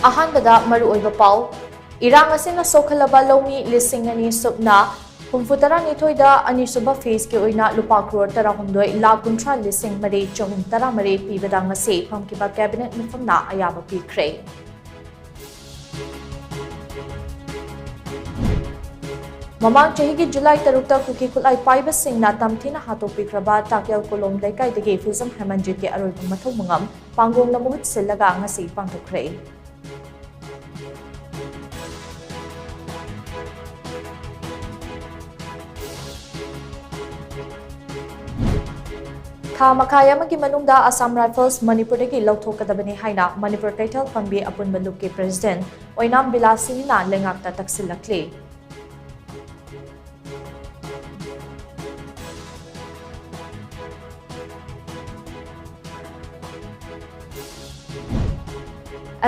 ꯑꯍꯥꯟꯕꯗ ꯃꯔꯨꯑꯣꯏꯕ ꯄꯥꯎ ꯏꯔꯥꯡ ꯑꯁꯤꯅ ꯁꯣꯛꯍꯜꯂꯕ ꯂꯧꯃꯤ 2,000 ꯁꯨꯞꯅ 62,000ꯗ ꯑꯅꯤꯁꯨꯕ ꯐꯦꯖꯀꯤ ꯑꯣꯏꯅ ꯂꯨꯄꯥ ꯀ꯭ꯔꯣꯔ 13,30,313 ꯄꯤꯕꯗ ꯉꯁꯤ ꯐꯝꯈꯤꯕ ꯀꯦꯕꯤꯅꯦꯠ ꯃꯤꯐꯝꯅ ꯑꯌꯥꯕ ꯄꯤꯈ꯭ꯔꯦ꯫ ꯃꯃꯥꯡ ꯆꯍꯤꯒꯤ ꯖꯨꯂꯥꯏ 3ꯗ ꯀꯨꯀꯤ ꯈꯨꯠꯂꯥꯏ ꯄꯥꯏꯕꯁꯤꯡꯅ ꯇꯝꯊꯤꯅ ꯍꯥꯠꯇꯣꯛꯄꯤꯈ꯭ꯔꯕ ꯇꯥꯀꯦꯜ ꯀꯣꯂꯣꯝ ꯂꯩꯀꯥꯏꯗꯒꯤ ꯐꯤꯖꯝ ꯍꯦꯃꯟꯖꯤꯠꯀꯤ ꯑꯔꯣꯏꯕ ꯃꯊꯧ ꯃꯉꯝ ꯄꯥꯡꯒꯣꯡꯅ ꯃꯍꯨꯠ ꯁꯤꯜꯂꯒ ꯉꯁꯤ ꯄꯥꯡꯊꯣꯛꯈ꯭ꯔꯦ꯫ ꯊꯥ ꯃꯈꯥꯏ ꯑꯃꯒꯤ ꯃꯅꯨꯡꯗ ꯑꯁꯥꯝ ꯔꯥꯏꯐꯜꯁ ꯃꯅꯤꯄꯨꯔꯗꯒꯤ ꯂꯧꯊꯣꯛꯀꯗꯕꯅꯤ ꯍꯥꯏꯅ ꯃꯅꯤꯄꯨꯔ ꯀꯩꯊꯦꯜ ꯐꯝꯕꯤ ꯑꯄꯨꯟꯕ ꯂꯨꯞꯀꯤ president Oinam ꯕꯤꯂꯥꯁꯤꯅꯤꯅ ꯂꯩꯉꯥꯛꯇ ꯇꯛꯁꯤꯜꯂꯛꯂꯤ꯫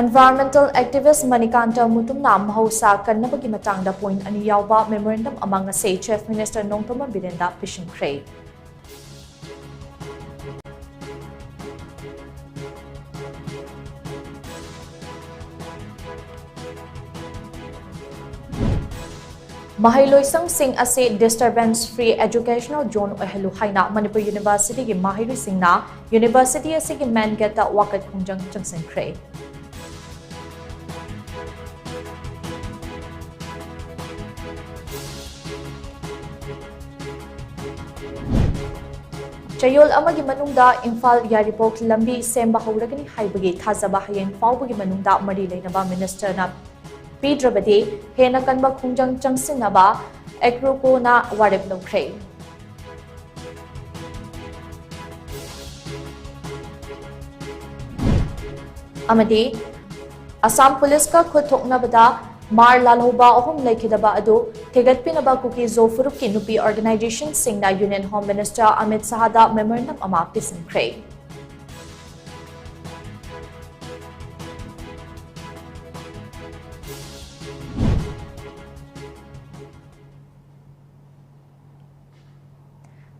Environmental activist Manikanta Mutumna mahausa kannabagi matangda point ani yawba memorandum ama ngasi Chief Minister Nongtoma Birenda pishinkhre. Mahailoisang sing ase disturbance free educational zone ohalu haina Manipur University gi mahailu singna university ase gi main gate ta wakat khungjang changsinkhre. Chayol amagi manungda Imphal Yaripok lambi semba hawragani haibagi thazaba hayeng fawbagi manungda mari leinaba minister na Pidrabadi hena kanba khungjang changsinaba ekruko na warep longkhre. Amadi Assam Police ka khuthoknabada Mar lalhoba ohum laikhidaba adu thegatpinaba kuki Zofurup ki nupi organization singna Union Home Minister Amit Sahada memorandum ama pisinkhre.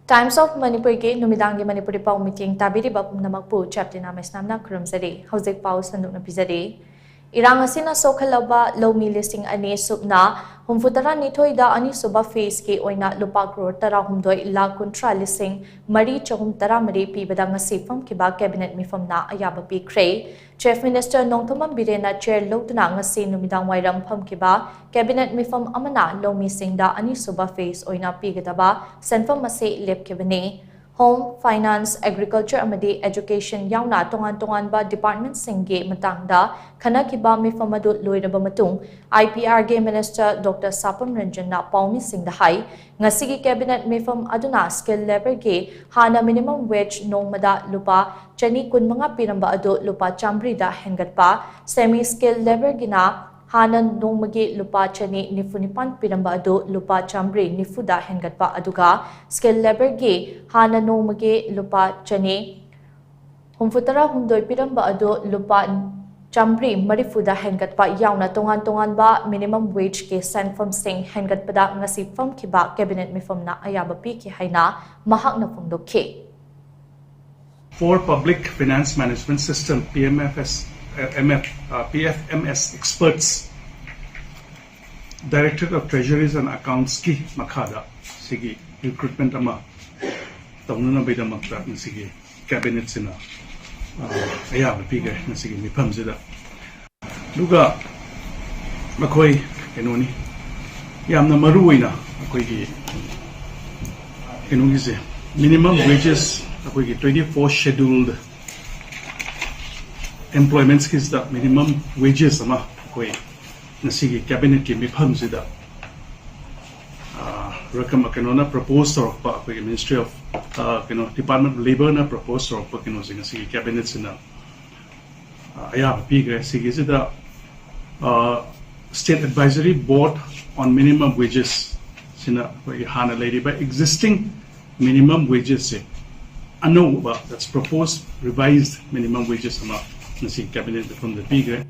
Times of Manipur ke numidangi Manipuri pau meeting tabiri bapum namakpu CHAPLINA MAISNAM na kurumzari hauzik pau sanduk na pizari. Irang asina sokhalaba lawmi listing ani subna 62,000da anisuba phase ke oina lupa crore 13,313 pibada ngasi famkiba cabinet mifamna ayaba pikre. Chief Minister Nongtoma Birenda chair loduna ngasi numidang wairam famkiba cabinet mifam amana lawmi singda anisuba phase oina pigadaba senfam ase lepkibani. Home, Finance, Agriculture amadi Education yauna tongan ba department singge matangda khanakiba mifamadu loiraba matung IPR ge Minister Dr. Sapam Ranjan na paumi singda hai ngasigi cabinet mifam aduna skill level ge hana minimum wage nongmada lupa chani kunmanga piramba adu lupa chambri da hengatpa semi skill level gina Hanan nongmagi lupa chani nifunipan piramba adu lupa chambri nifuda hengatpa aduga skill labor gi hana nongmagi lupa chani humfutara humdoi piramba adu lupa chambri marifuda hengatpa yauna tongan ba minimum wage ke sanfam sing hengatpada ngasi famkiba cabinet mifamna ayaba pi ki haina mahakna phungdokhe. For Public Finance Management System PFMS experts, Director of Treasuries and Accounts ki makhada sigi recruitment ama taununa bida makta sigi cabinet sina ayaba piga sigi mifam zida duga makoi enoni yamna maruina akoi gi enoni se minimum wages akoi gi 24 scheduled employments is the minimum wages ama koi nasigi cabinet ki mifam sida rakam kanona propose or koi Ministry of Department of Labor na propose or nasigi cabinet sina aya piga sigi sida State Advisory Board on Minimum Wages sina koi hana lady by existing minimum wages se anouba, that's proposed revised minimum wages ama nasi cabinet from the bigger.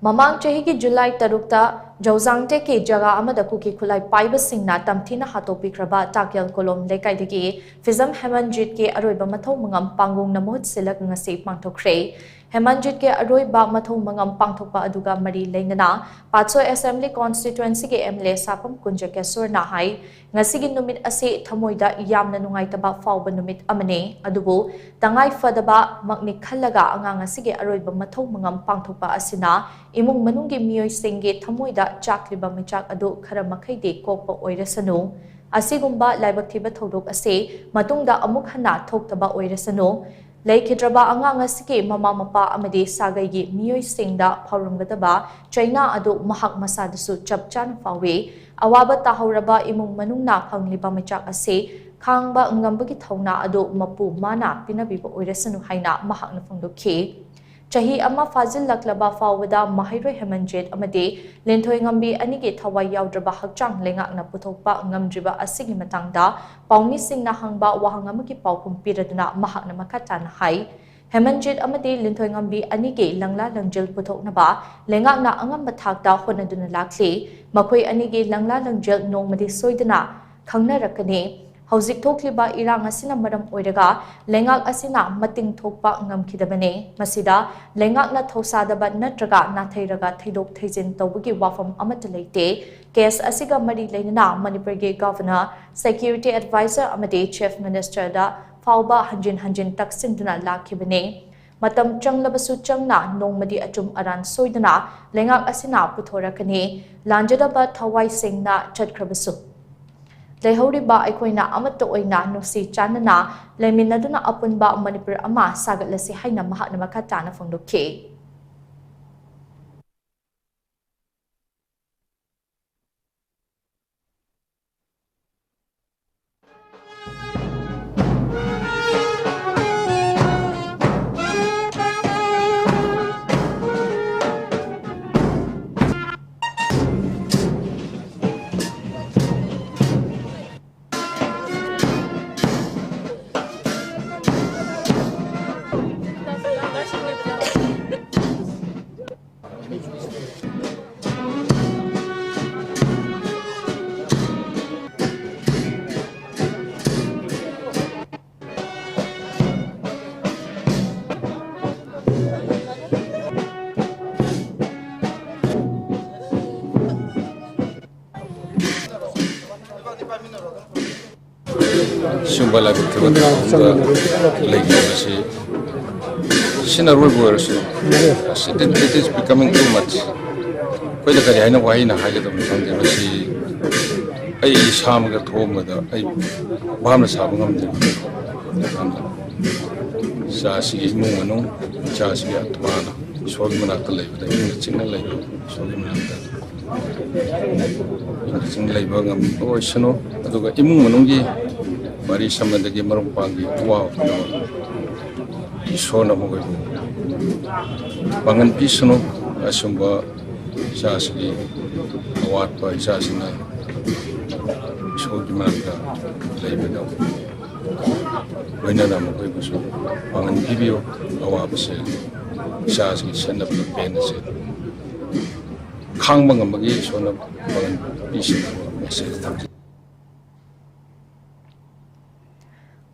Mamang chahi ki July tarukta Jawzangte ke jaga amada kuki khulai paiba singna tamthina hatopi kraba takyal kolom lekai degi Fizam Hemanjit ke aroiba mathau mangam pangung namot silak ngasi pangthokre Hemanjit ke aroiba mathau mangam pangthokpa aduga mari lengana Patso Assembly constituency ke MLA sapam kunja ke surna hai ngasi gi numit ase thamoida yamna nungai taba fawba numit amane adubu tangai fadaba makni khallaga anga ngasi ge aroiba mathau mangam pangthokpa asina imung manunggi miyoi singge thamoida chakliba michak adu khara makhaide kokpa oirasanu asigumba laibak thiba thodok ase matungda amuk hana thoktaba oirasanu Laikhidraba angang asike mama mapa amade sagai gi miyoi singda phawrumgadaba China adu mahak masadasu chapchan fawe awaba tahauraba imung manungna khangliba michak ase khangba ngambagi thauna adu mapu mana pinabiba oirasanu haina mahakna phangdokhe Chahi ama fazil laklaba fawada Mahairoi Hemanjit amade lenthoi ngambi anige thawai yaudraba hakchang lengak na puthokpa ngamdriba asigi matangda pauni singna hangba wahang amaki paukum piraduna mahakna makatan hai Hemanjit amade lenthoi ngambi anige langla langjil puthoknaba lengak na angam bathakda honaduna lakle makhoi anige langla langjil nongmadi soidana khangna rakane Hauzik thokliba irang asina maram oiraga lengak asina mating thokpa ngamkhidabane masida lengak na thosadaba natraga nathairaga thaidok thaijin tawbagi wafam amata leite case asiga mari leinana Manipur ge governor security advisor amade chief minister da fawba hanjin taksinduna lakhibane matam changlabasu changna nongmadi achum aran soidana lengak asina puthorakane lanjadaba thawai singna chatkrabasu Lehoriba aikoina amato oina nusi chanana leminaduna apunba Manipur ama sagatlasi haina mahakna makatana phangdokhe Shumbala legacy. It is becoming too much. Quite a Kayana Waina highlight of the I Sam got home with a Bahamas Habam. Sasi Mumano, Chasi at Wana, Solomon the single labor, Solomon single labor, or Sano, Imungi. Mari sama dagi marung pagi wow isona mo bangan pisno asumba sasgi awat pa sasina so dimanda leibeda baina mo ko so bangan bibio awap se sasgi senda pen se khang bang magi sona bangan pisno se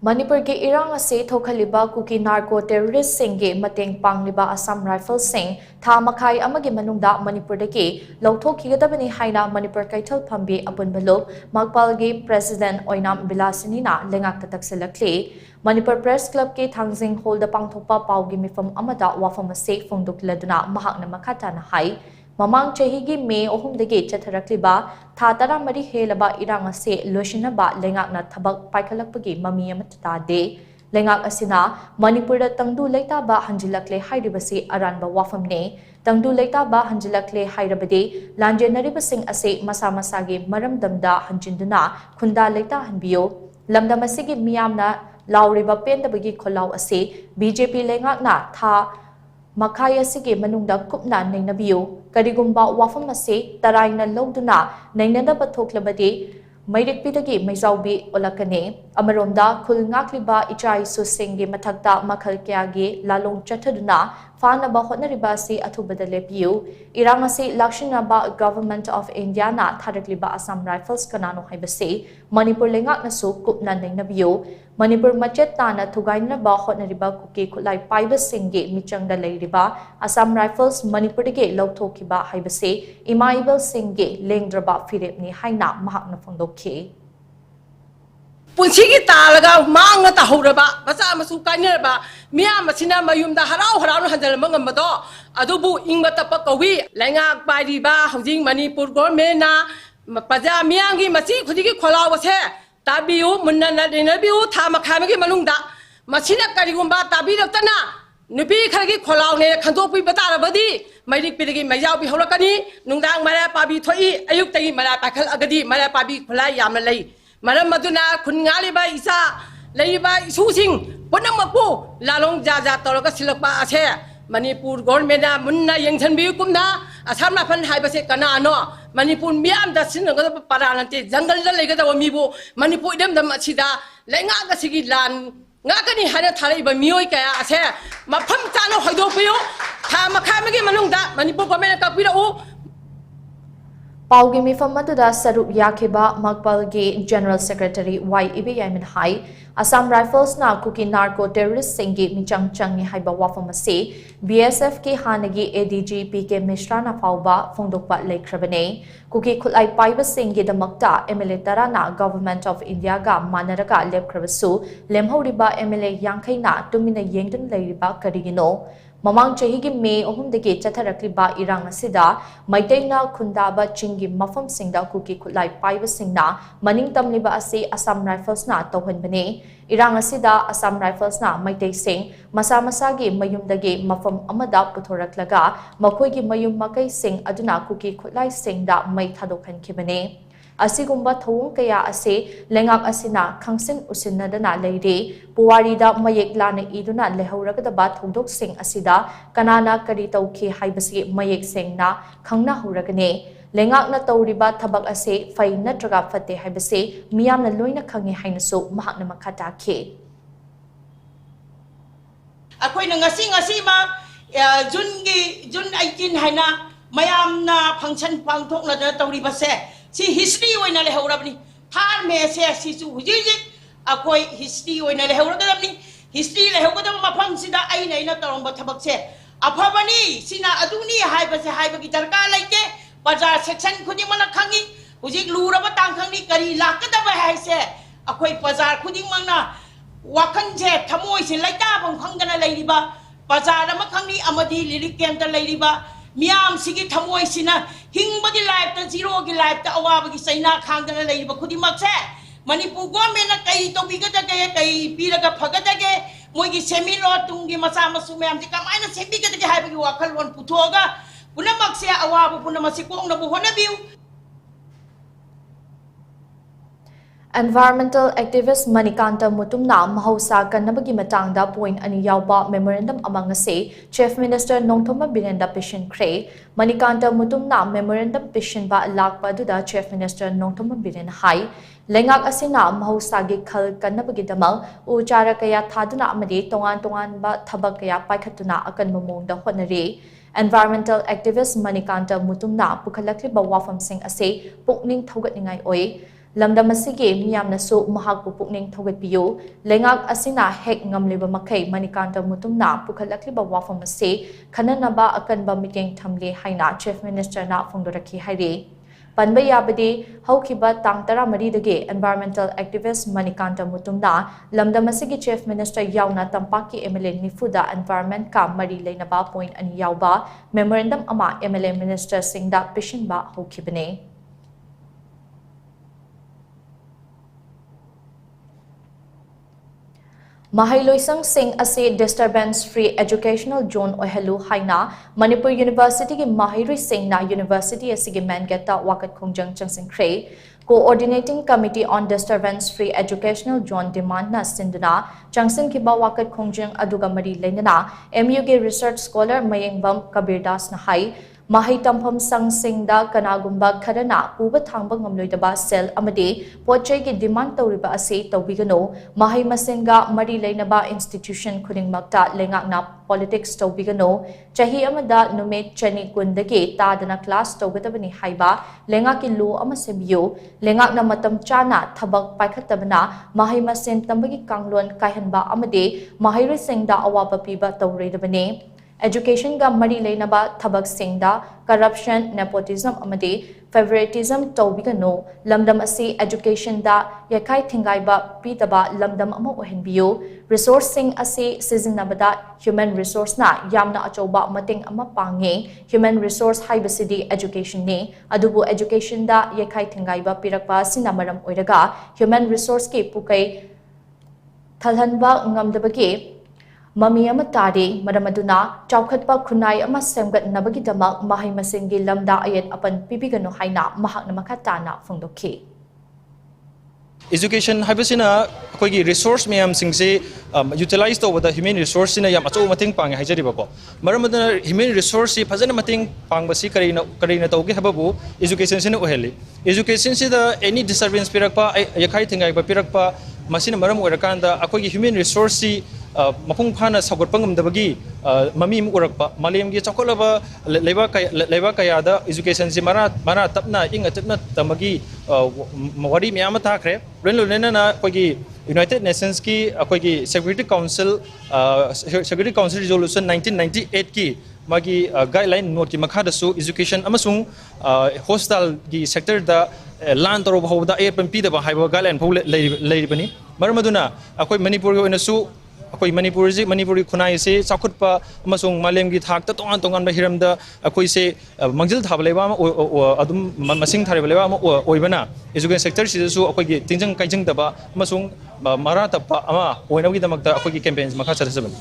Manipur ke irang ase thokhaliba kuki narco terrorist singge mateng pangliba Assam Rifles sing tha makhai amagi manungda Manipur dake lauthokhigadabani haina Manipur kaithal phambi apun balok magpalge president oinam bilasinina lengak tatakselakle Manipur Press Club ke thangjing hall da pangthokpa paugi mifam amada wafam ase phongdokladuna mahakna makhatana hai Mamang chahigi May ohumdagi chatharakliba tha tara mari helaba irang ase losinaba lengak na thabak paikalakpagi mami amatade lengak asina Manipur da tangdu leita ba hanjilakle hairibasi aranba wafamne tangdu leita ba hanjilakle hairabade lanjenari basing ase masa masagi maramdamda hanjinduna khunda leita hanbiyo lamdam asigi miyamna lauriba pendabagi kholau ase BJP lengak na tha makai asige manungda kupna nainabiu karigumba wafam ase taraina loduna nainada pathoklabadi Mairikpidagi Maizaubi Olakane, Amaronda, Kulngakliba, Ichai Susingi Matakta Makalkiagi, Lalong Chataduna, Fanaba Honaribasi Atubadalepiu, Iramasi Lakshinaba Government of Indiana, Tarakliba Assam Rifles Kanano Haibase, Manipur Lengak Nasu, Kupna Nainabiu, Manipur Machetana, Tugaina Ba Honariba Kuki Kulai Paiba Singi, Michanga Lairiba, Assam Rifles, Manipurige, Lautokiba Haibase, Imaibel Singi, Lengdraba Firipni, Haina, Mahakna Fondoki. Punsigi talaga manga tahuraba basa masu kaniraba miya masina mayumda harau harau handal mangamado adubu ingba tapakawi lenga paidiba housing Manipur government na paja miyangi masi khudigi kholaw se tabiu munna na dinabiu thama khamagi manungda masina karigumba tabi ratana nupi kharagi kholaw ne khandopi batarabadi mairik pidagi mayaw bi holakani nungdang mara pabi thoi ayuk tagi mara pakhal agadi mara pabi khulai yamna lei Madam Maduna Kungali by Isa, Lay by Susing, Bonamapu, Lalong Jaja Toroka Silapa Ase, Manipur Gormeda, Munna Yangtan Biukumna, Asamapan Hypersekana, Manipur Miam, the Sinaga Paranate, Zangal Legata Mibu, Manipur them the Machida, Lenga Sigi Lan, Nakani had a tally by Muika Ase, Mapamtano Hodopio, Tamakamagi Manunda, Manipur America Piro. Paugi mifam matuda Saruk Yakiba Magpalgi General Secretary Y. Ibe Yamin Hai, Assam Rifles na Kuki Narco Terrorist Singi Michang Changi Haiba Wafamase, BSF ki Hanagi ADG PK Mishra na Pauba, Fondokpa Lake Rabane, Kuki Kulai Paiba Singi the Makta, MLA Tarana, Government of India ga Manaraga Lep Kravasu, Lemhoriba MLA Yankaina, Tumina Yengdan Lairiba Karigino. Mamang chahigi May ohumdagi chatharakliba irang asida maitayna khundaba chingi mafam singda kuki khulai paiba singna maning tamliba ase Assam Rifles na tawhanbane irang asida Assam Rifles na maitay sing masa masagi mayumdagi mafam amada puthoraklaga makhoigi mayum makai sing aduna kuki khulai singda mai thadokhankibane Asigumba thong kaya ase lengak asina khangsin usinnadana leire puwarida mayek lana iduna lehoragadaba thongdok sing asida kanana kari tawki haibasi mayek singna khangna horagane lengak na tawriba thabak ase fai natraga fate haibase miyamna loina khangi hainasu mahakna makhata khe akoina ngasi ma June 18 haina mayamna function pangthokna da tawriba se si history oina le haurabni thar me se si su hujiji akoi history oina le haurabni history le haurabni mafam sida aina ina taromba thabak se afabani sina aduni haiba se haiba ki darka laike bazar section khudi mana khangi hujik luraba tang khangni kari lakada ba hai se akoi bazar khudi mana wakan je thamoi se laita bang khangdana leiriba bazar ma khangni amadi lirik kem ta leiriba Miam sigi thamoi sina hingbagi life ta zero gi life ta awabagi saina khangdana leiba khudimak se Manipur government na kai to bigata kai piraga phagata ge moigi semiro tungi masa masu meam ji kamaina sembigata ge haibagi wakal ron puthoga punamak se awabu punamasi kong na buhona biu Environmental activist Manikanta Mutumna Mahausa Kanabagi Matangda point ani yauba memorandum among ase Chief Minister Nongthoma Birenda Pishin Kre Manikanta Mutumna memorandum Pishin ba lakpa duda Chief Minister Nongthoma Biren Hai Lengak asina Mahausa gi khal kanabagi damal uchara kaya thaduna amadi tongan ba thabak kaya paikhatuna akan momongda honare Environmental activist Manikanta Mutumna pukhalakli ba wafam sing ase pukning thogatningai oi Lamdamasigi Miyamnasu Mahakpu Pukning Thogatpiyo, Lengak Asina Hek Ngamliba Makai Manikanta Mutumna Pukhalakliba Wafamase, Kananaba Akanba Miking Tamli Haina, Chief Minister Na Fongdoraki Haire. Panba Yabadi, Haukiba Tangtara Maridage, Environmental Activist Manikanta Mutumna, Lamdamasigi Chief Minister Yauna Tampaki MLA Nifuda Environment Ka Mari Lainaba Point and Yauba, Memorandum Ama MLA Minister Singda Pishinba Haukibane. Mahailoisang sing ase disturbance free educational zone ohalu haina Manipur University ki Mahairoi sing na University asigi man geta wakat khongjang changsin khrei Coordinating Committee on Disturbance Free Educational Zone demand na sinduna changsin ki ba wakat khongjang aduga mari leinana MU ke research scholar Mayengbam Kabirdas na hai Mahai tampham sangsingda kanagumba kharana uba thangba ngamloidaba sel amade pochai ki demand tawriba ase tawbigano mahai masinga mari leinaba institution khudingmakta lengakna politics tawbigano chahi amada nume chani kundage tadana class tawgadabani haiba lengaki law ama sembiyo lengakna matam chana thabak paikhatabana mahai masin tambagi kanglon kaihanba amade mahai risingda awaba piba tawredabane Education ga mari leinaba thabak singda corruption nepotism amade favoritism tawbigano lamdam asi education da yakai thingai ba pitaba lamdam ama ohenbiyo resourcing asi sizinabada human resource na yamna achoba mating ama pange human resource haibasidi education ne adubu education da yakai thingai ba pirakpa sinamaram oiraga human resource ke pukai thalhanba ngamdabage Mami ama tari maramaduna chawkhatpa khunai ama semgat nabagi damak mahai masingi lamda ayat apan pibigano haina mahak na makatana phongdokhi Education haibasina akoigi resource mayam singse utilize to the human resource sina yam acho mating pang haijari bako maramaduna human resource si phajana mating pang basi karina tawgi hababu education sina oheli education sida any disturbance pirakpa yakai thingai ba pirakpa masina maram oirakanda akoigi human resource si mapung phana sagotpang amdabagi mami mu urakpa malemgi chakolaba leba kaya da education si mana tapna inga tapna tamagi wari myama thakre renlo nena na koigi United Nations ki koigi Security Council Resolution 1998 ki magi guideline note ki makha da su education amasung hostel gi sector da land toro bhawda APMP da haiba guideline phau leiribani maramaduna akoi Manipur gi oina su akoi Manipuri khunai se chakhutpa amasung malemgi thakta tongan ba hiramda akoi se mangjil thabaleba adum masing tharibeleba oibana education sector si su akoi gi tingjang kaijang daba amasung mara tappa ama oinagi damakta akoi gi campaigns makha charasaban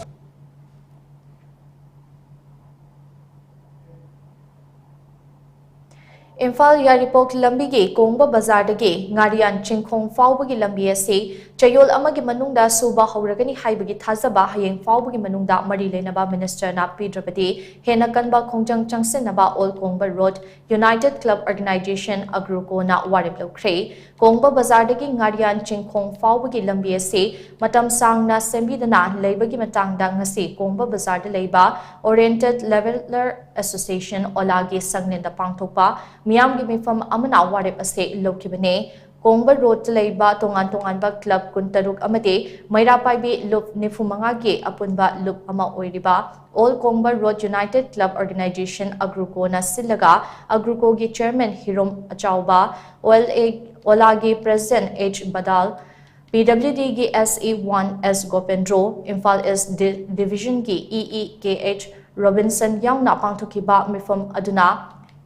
Imphal Yaripok lambi gi Kongba Bazar dagi ngarian chingkhong fawbagi lambi ase chayol amagi manungda suba hauragani haibagi thazaba hayeng fawbagi manungda mari leinaba minister na Pidrapati hena kanba khongjang changsenaba All Kongba Road United Club Organization Agruko na warip lokre Kongba Bazar dagi ngarian chingkhong fawbagi lambi ase matam sangna sembidana leibagi matangda ngasi Kongba Bazar da leiba Oriented Leveler Association olagi sangnenda pangthokpa Miyam gi mifam amana warip ase lokibane Kongba Road leiba tongan ba club kuntaruk amade Mairapai bi lup nifumanga gi apunba lup ama oiriba All Kongba Road United Club Organization Agruko na silaga Agruko gi chairman Hirom Achauba Olagi President H Badal PWD gi SE1 S Gopendro Imphal East Division gi EEKH Robinson yauna pangthokiba mifam aduna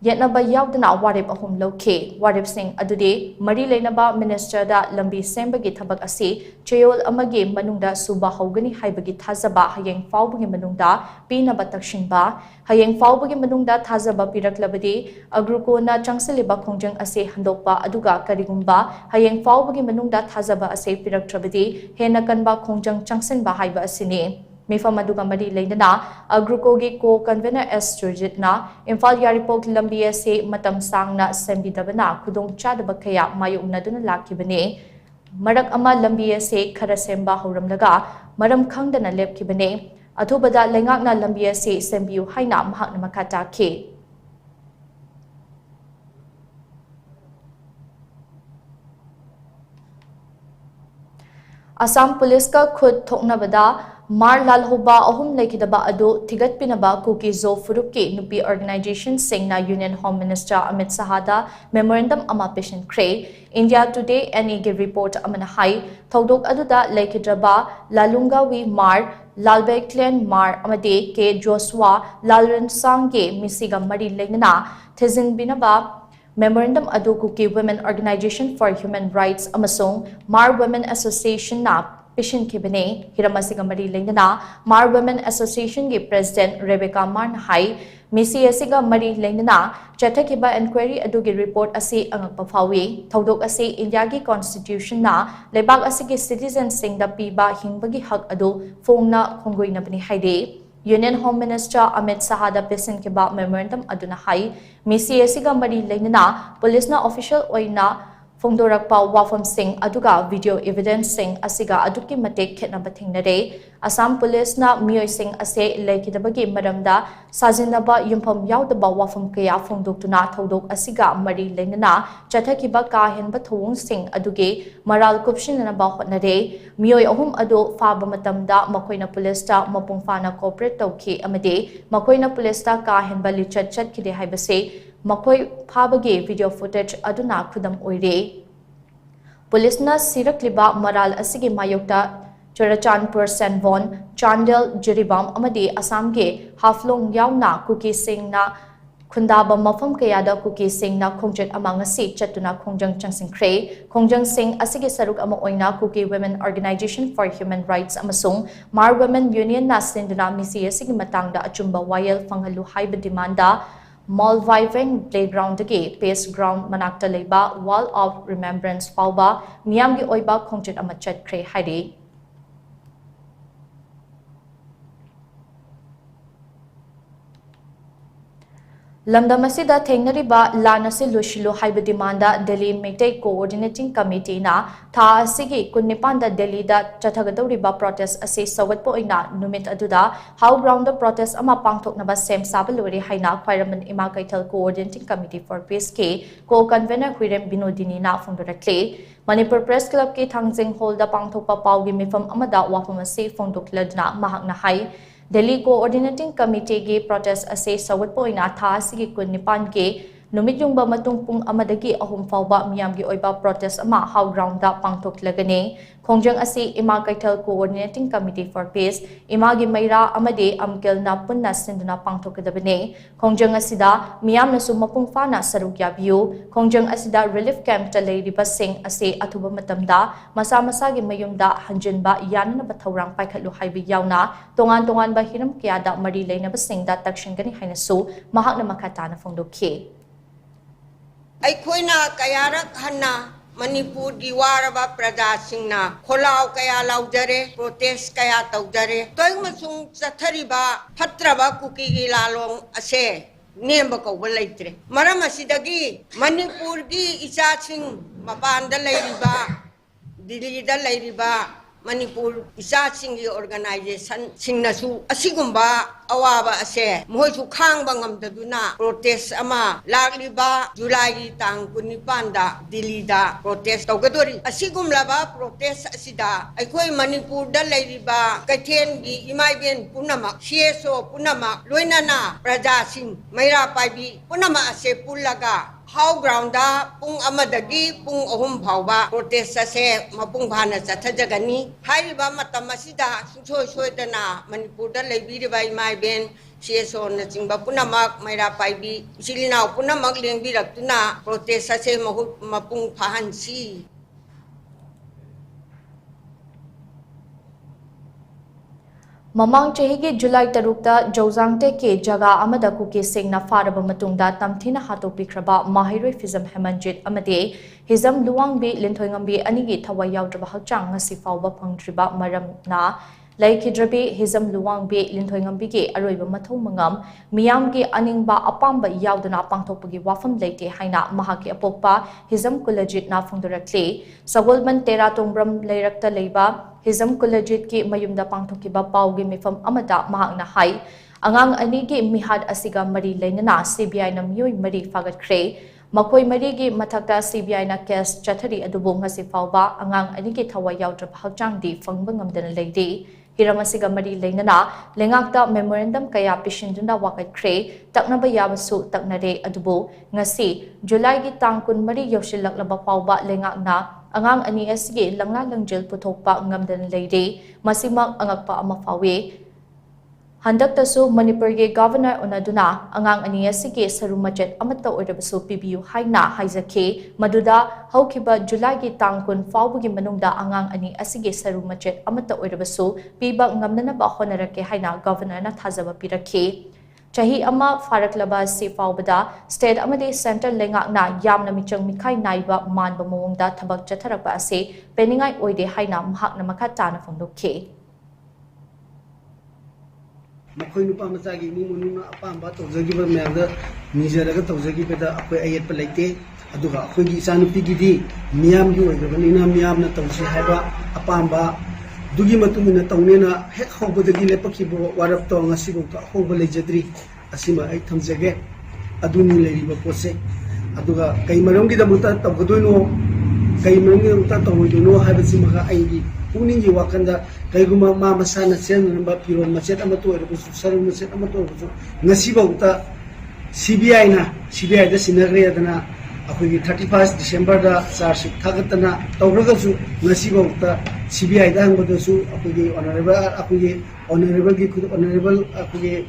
Yetnaba yaudana warip ahum lokhe warip sing adude mari leinaba minister da lambi sembagi thabak ase chayol amagi manungda suba haugani haibagi thazaba hayeng fawbagi manungda pinaba takshinba hayeng fawbagi manungda thazaba piraklabadi agruko na changseliba khongjang ase handokpa aduga karigumba hayeng fawbagi manungda thazaba ase piraktrabadi hena kanba khongjang changsenba haiba asini Mifam aduga mari leinana Agruko gi co-convener S Surjitna Imphal Yaripok lambi ase matam sangna sembidabana khudong chadaba khaya mayumnaduna lakibane marak ama lambi ase khara semba hauramlaga maram khangdana lepkibane athubada lengakna lambi ase sembiu haina mahakna makata khe Assam Police ka khud thoknabada Mar lalhoba ahum lekidaba adu thigat pinaba kuki zo furuki nupi organization singna Union Home Minister Amit Sahada memorandum ama pishin kre India Today NE report amana hai thodok aduda lekidraba lalungawi Mar Lalbeg Clan Mar amade ke Joshua Lalren Sangge misiga mari lenana thizin binaba Memorandum adu kuki Women Organization for Human Rights amasong Mar Women Association na Pishin Kibane, Hiramasigamari Lendana, Mar Women Association Gi President Rebecca Marn Hai, Missy Asiga Mari Lendana, Chatakiba Inquiry Adugi Report Asi Angpafawi, Todok Asi India Gi Constitution na, Lebag Asigi Citizens Sing the Piba Hingbagi Hak Adu, Fongna Konguina Bani Haide. Union Home Minister Amit Sahada Pisin Kiba Memorandum Aduna Hai, Missy Asiga Mari Lendana, Police na official oina. Fongdorakpa Wafam Singh Aduga video evidence Singh Asiga Aduki Matek Ketnabating Nade, Assam Police na Mioy Singh Ase Lekidabagi Madamda, Sazinaba Yumpam Yaudaba Wafam Kaya Fongdoktuna Todok Asiga Mari Lenana, Chatakiba Kahin Batung Singh Aduge, Maral Kupshin and about Nade, Mioy Ohum Ado Faba Matamda, Makoina Polista, Mapungfana Corporate Toki Amade, Makoina Polista Kahin Bali Chat Kide Hibase. Makoi Pabage video footage aduna kudam oire. Police na sirakliba maral asigi mayokta Chorachanpur Senvon, Chandel Jiribam Amadi Assam ge Haflong Yauna Kuki Singh na Kundaba Mafam Kayada Kuki Singh na Kongjat amang si Chatuna Kongjang Changsing Kray, Kongjang Singh asigi saruk ama oina Kuki Women Organization for Human Rights amasung Mar Women Union na sinduna misi asigi matangda achumba wayel fangalu haiba demanda Malviving Playground Dagi, Pace Ground Manakta Leba, Wall of Remembrance Pauba, Miyamgi Oiba Kongchit Amachet Kray Haidi. Lamdamasida Tengnariba Lanasi Lushilo Haiba Demanda Delhi Mete Coordinating Committee na Tha Sigi Kunipanda Delhi da Chathagadoriba protest Ase Sawat Poina Numit Aduda How Ground the protest Ama Pangtok Naba Sem Sabaluri Haina Kwaraman Imakaital Coordinating Committee for Peace K Co-Convener Huirem Binodini na Fongdorakle Manipur Press Club K Thangjing Holda Pangtok Papau Gimifam Amada Wafamase Fongdokladna Mahak na Hai Delhi Coordinating Committee ge protest ase sawat poina tha sigi kun nipan ke numit yung ba matungpung amadagi ahum fawba miyam gi oiba protest ama how ground da pangtok lagane Kongjang ase ima kaital Coordinating Committee for Peace ima gi maira amade amkel na punna sinduna pangtok kadabane Kongjang asida miyam na sumapung fana sarugya biu Kongjang asida relief camp talay ribasing ase atuba matamda masa-masa gi mayumda hanjin ba yan na bathaurang paikhatlu haibi yauna tongan ba hiram kiyada mari lay na basing da takshin gani hainasu mahak na makata na fongdokhe Aikoina kayarak hana Manipur gi waraba praja singna kholau kaya laudare protest kaya taudare toy masung sathariba phatraba kuki gi lalong ase nemba ko balaitre maram asidagi Manipur gi icha sing mapanda lairiba Delhi da lairiba Manipur Isa Singi Organization Singnasu Asigumba Awaba Ase Moisu Khang Bangamdaduna protest ama Lagliba July Tang Kunipanda Dilida protest Togadori Asigum Laba protest Asida Aikoi Manipur da Lairiba Katen gi Imaiben Punama CSO Punama Luinana Praja Sing Maira Paibi Punama Ase Pulaga How ground da pung amadagi pung ohum phawba protest ase mapung bhana chathajagani haiba matamasida soidana Manipur da leibiriba imai ben CSO na chingba punamak maira paibi silina punamak lengbirakuna protest ase mapung phahansi Mamang Chehigi July Tarukta Jozangte ke Jaga Amada Kuki Singh na Faraba Matungda Tamthina Hatopi Kraba Mahiroi Fizam Hemanjit Amade Hizam Luangbi Lintoingambi Anigi Thawayaw Draba Hakchang Ngasi Fawba Pangdriba Maram na Laikidrabi Hizam Luangbi Lintoingambi ge Aroiba Mathong Mangam Miyamgi Aningba Apamba Yawdana Pangtokpagi Wafam Leite Haina Mahaki Apokpa Hizam Kulajit na Fongdorakle Sagolman Tera Tongbram Leirakta Leiba Hizam Kulajit ki mayumda pangthokiba paugi mifam amada mahak na hai angang ani gi mihad asiga mari leinana CBI na miyoi mari fagat kre makoi mari gi mathakta CBI na case chathari adubo ngasi fawba angang ani gi thawai yawdra bhakchang di fangbang ngamdana leidi hiramasiga mari leinana lengakta memorandum kaya pishindunda wakat kre taknaba yabasu taknare adubo ngasi July gi tangkun mari yoshilak laba fawba lengakna Angang ani asige langla langjel puthokpa ngamdan leide masimak angakpa ama fawe Handaktasu Manipuri Governor Unaduna Angang ani asige saru machet amata oirabasu pibiu haina haizake maduda haukiba July gi tangkun fawbugi manungda angang ani asige saru machet amata oirabasu piba ngamnana ba honarake haina governor na thazaba pirake Chahi ama faraklaba si fawbada state amade center lengak na yamna michang mikai naiba manba mawongda thabak chatharakba ase peningai oide haina mahakna makatana fongdoke Makoi nupa masagi ni mununa apamba tawjagi ba mayamda nijaraga tawjagi beda akoi ayat pa laite aduga akoi gi isa nupi gi di miyam gi oigabani na miyam na tawsi haba apamba dugi matungina tawnena hek hobodagi lepaki bo warap to ngasi bo ka hobo lejadri asima ai thamjage aduni leiriba pose aduga kai maronggi da muta tawgodoino kai maronggi muta tawgodoino habasi maga ai gi Uningi wakanda kaiguma ma masana sen namba piron macet amato ero saru macet amato ngasi bauta CBI da sinagre adana akoi 31 December da charge thagatana tawragasu ngasi bauta CBI da hangbodasu akoi honorable akoi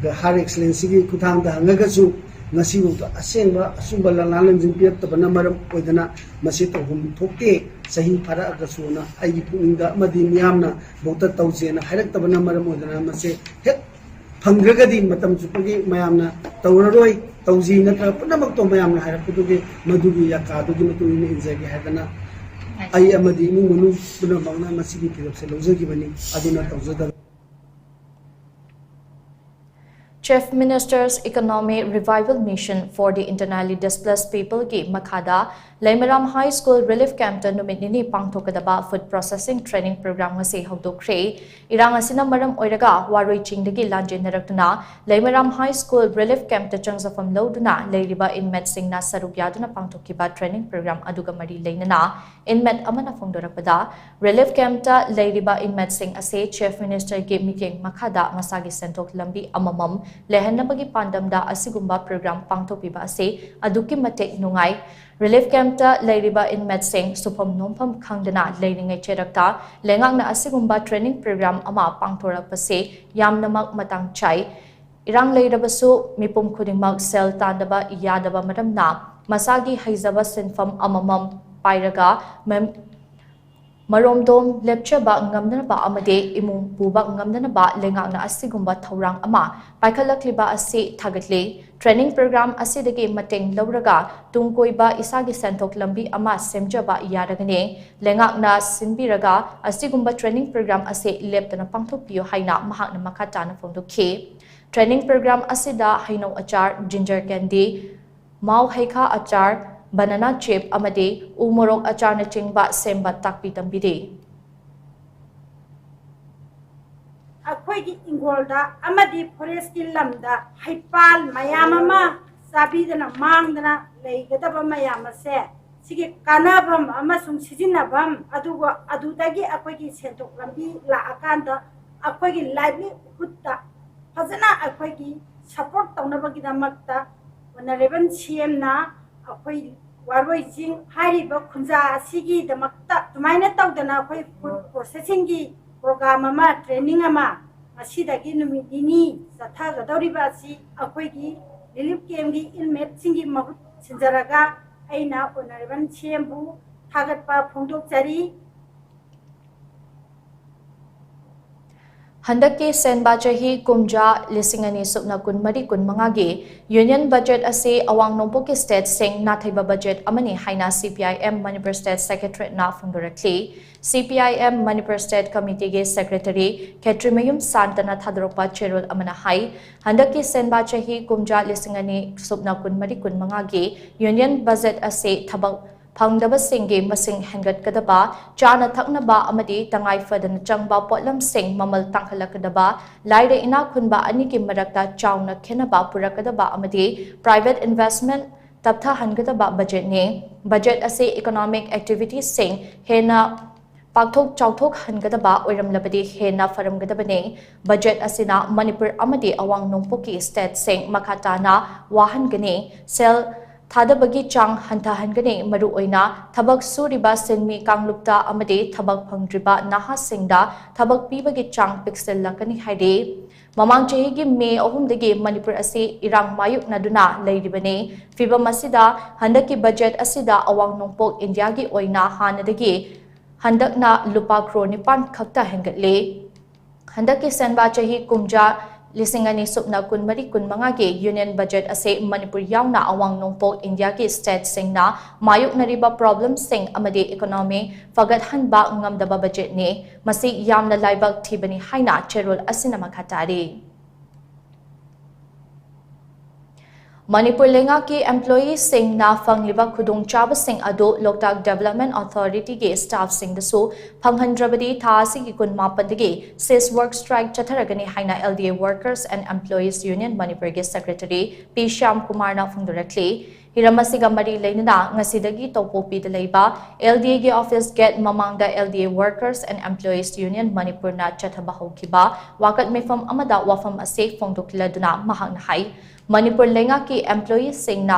the Her Excellency gi kuthang da hangagasu ngasi bauta asengba asumba lalan jingpiat tabana maram oidana masi tawhum thokte sahi para agasuna ai puninga amadi miyamna bauta tawjena hairak tabana maram oidana mase hek phangragadi matam chupagi mayamna tawraroi tawji natra punamak to mayamna hairak pudugi madugi yakadugi matuina injagi hadana ai amadi munu punamangna masigi pirapse lojagi bani aduna tawjada Chief Minister's Economic Revival Mission for the Internally Displaced People ki Makhada Laimaram High School Relief Camp ta numit nini pangthokadaba food processing training program ngasi hawdokre irang asina maram oiraga waroi chingdagi lanjenarakna Laimaram High School Relief Camp ta changsafam loduna leiriba inmate singna sarugyaduna pangthokiba training program aduga mari leinana inmate amana phongdorakpada relief camp ta leiriba inmate sing ase Chief Minister ki meeting Makhada masagi sentok lambi amamam lehanabagi pandamda asigumba program pangthokiba ase aduki matek nungai Relief camp ta leiriba inmate sing supam nompham khangdana leiringai cherakta lengakna asigumba training program ama pangthorakpase yamnamak matang chai irang leirabasu mipum khudingmak sel tandaba iyadaba maramna masagi haizaba sinfam amamam pairaga Maromdom lepchaba ngamdanaba amade imung buba ngamdanaba lengakna asigumba thorang ama paikhalakliba ase thagatle training program asidagi mateng lawraga tungkoiba isagi sentok lambi ama semjaba yaragane lengakna sinbiraga asigumba training program ase leptana pangthokpiyo haina mahakna makhatana phongdokhe training program asida haino achar ginger candy mau haikha achar banana chip amade umorok acharna chingba semba takpi tambide akhoi ingolda amadi forest lamda haipal mayamama sabidana mangdana leigadaba mayamase sige kanabam amasung sijinabam adudagi akhoi sentok lambi la akanda akhoi livelihood ta fazana akhoi support tawnabagi damakta honorable CM na akhoi waroi jing hariba khunja sigi damakta tumaina tawdana akhoi food processing gi program ama training ama asidagi numidini sathaga doriba si akhoi gi relief camp gi inmate singi mahut sinjaraga aina honorable CM bu thagatpa phongdok jari Handaki senba chahi kumja lisingani sukna kunmari kunmangagi union budget ase awang nompoki state sing nathaiba budget amani haina CPIM Manipur State Secretary na phongdorakli CPIM Manipur State Committee ge Secretary Ketrimayum Santana thadropa cherol amana hai handaki senba chahi kumja lisingani sukna kunmari kunmangagi union budget ase thabak Pangdaba singi masing hengat kadaba, chana thaknaba amadi tangai fadan changba potlam sing mamal tanghalakadaba, laire ina kunba aniki marakta chawna khenaba purakadaba amadi private investment taptha hangadaba budget ne, budget ase economic activities sing hena Pakthok chauthok hangadaba oiramlabadi hena faramgadabane budget asina Manipur amadi awang nongpoki state sing makhatana wahan gane sel ꯊꯥꯗꯕꯒꯤ ꯆꯥꯡ ꯍꯟꯊꯍꯟꯒꯅꯤ ꯃꯔꯨꯑꯣꯏꯅ ꯊꯕꯛ ꯁꯨꯔꯤꯕ ꯁꯤꯟꯃꯤ ꯀꯥꯡꯂꯨꯞꯇ ꯑꯃꯗꯤ ꯊꯕꯛ ꯐꯪꯗ꯭ꯔꯤꯕ ꯅꯍꯥꯁꯤꯡꯗ ꯊꯕꯛ ꯄꯤꯕꯒꯤ ꯆꯥꯡ ꯄꯤꯛꯁꯤꯜꯂꯛꯀꯅꯤ ꯍꯥꯏꯔꯤ ꯃꯃꯥꯡ ꯆꯍꯤꯒꯤ ꯃꯦ 3ꯗꯒꯤ ꯃꯅꯤꯄꯨꯔ ꯑꯁꯤ ꯏꯔꯥꯡ ꯃꯥꯌꯣꯛꯅꯗꯨꯅ ꯂꯩꯔꯤꯕꯅꯤ ꯐꯤꯚꯝ ꯑꯁꯤꯗ ꯍꯟꯗꯛꯀꯤ ꯕꯖꯦꯠ ꯑꯁꯤꯗ ꯑꯋꯥꯡ ꯅꯣꯡꯄꯣꯛ ꯏꯟꯗꯤꯌꯥꯒꯤ ꯑꯣꯏꯅ ꯍꯥꯟꯅꯗꯒꯤ ꯍꯟꯗꯛꯅ ꯂꯨꯄꯥ ꯀ꯭ꯔꯣꯔ 9 ꯈꯛꯇ ꯍꯦꯟꯒꯠꯂꯦ ꯍꯟꯗꯛꯀꯤ ꯁꯦꯟꯕꯥ ꯆꯍꯤ ꯀꯨꯝꯖꯥ 2024-25 ꯒꯤ ꯌꯨꯅꯤꯌꯟ ꯕꯖꯦꯠ ꯑꯁꯤ ꯃꯅꯤꯄꯨꯔ ꯌꯥꯎꯅ ꯑꯋꯥꯡ ꯅꯣꯡꯄꯣꯛ ꯏꯟꯗꯤꯌꯥꯒꯤ ꯁ꯭ꯇꯦꯠꯁꯤꯡꯅ ꯃꯥꯌꯣꯛꯅꯔꯤꯕ ꯄ꯭ꯔꯣꯕ꯭ꯂꯦꯝꯁꯤꯡ ꯑꯃꯗꯤ ꯏꯀꯣꯅꯣꯃꯤ ꯐꯒꯠꯍꯟꯕ ꯉꯝꯗꯕ ꯕꯖꯦꯠꯅꯤ ꯃꯁꯤ ꯌꯥꯝꯅ ꯂꯥꯏꯕꯛ ꯊꯤꯕꯅꯤ ꯍꯥꯏꯅ ꯆꯦꯔꯣꯜ ꯑꯁꯤꯅ ꯃꯈꯥ ꯇꯥꯔꯤ Manipur Lengaki employees-singna fangliba khudongchabasing adu Loktak Development Authority-gi staff-singdasu phanghandrabadi tha asigi kun 8dagi cease work strike chatharagani haina LDA Workers and Employees Union Manipur-gi Secretary P. Shyam Kumarna phangdorakli Hiramasiga mari leinana ngasidagi tawpopida leiba LDA-gi office gate mamangda LDA Workers and Employees Union Manipur-na chathaba hokhiba wakat mifam amada wafam ase phongdokladuna mahakna hai Manipur Lengaki employees-singna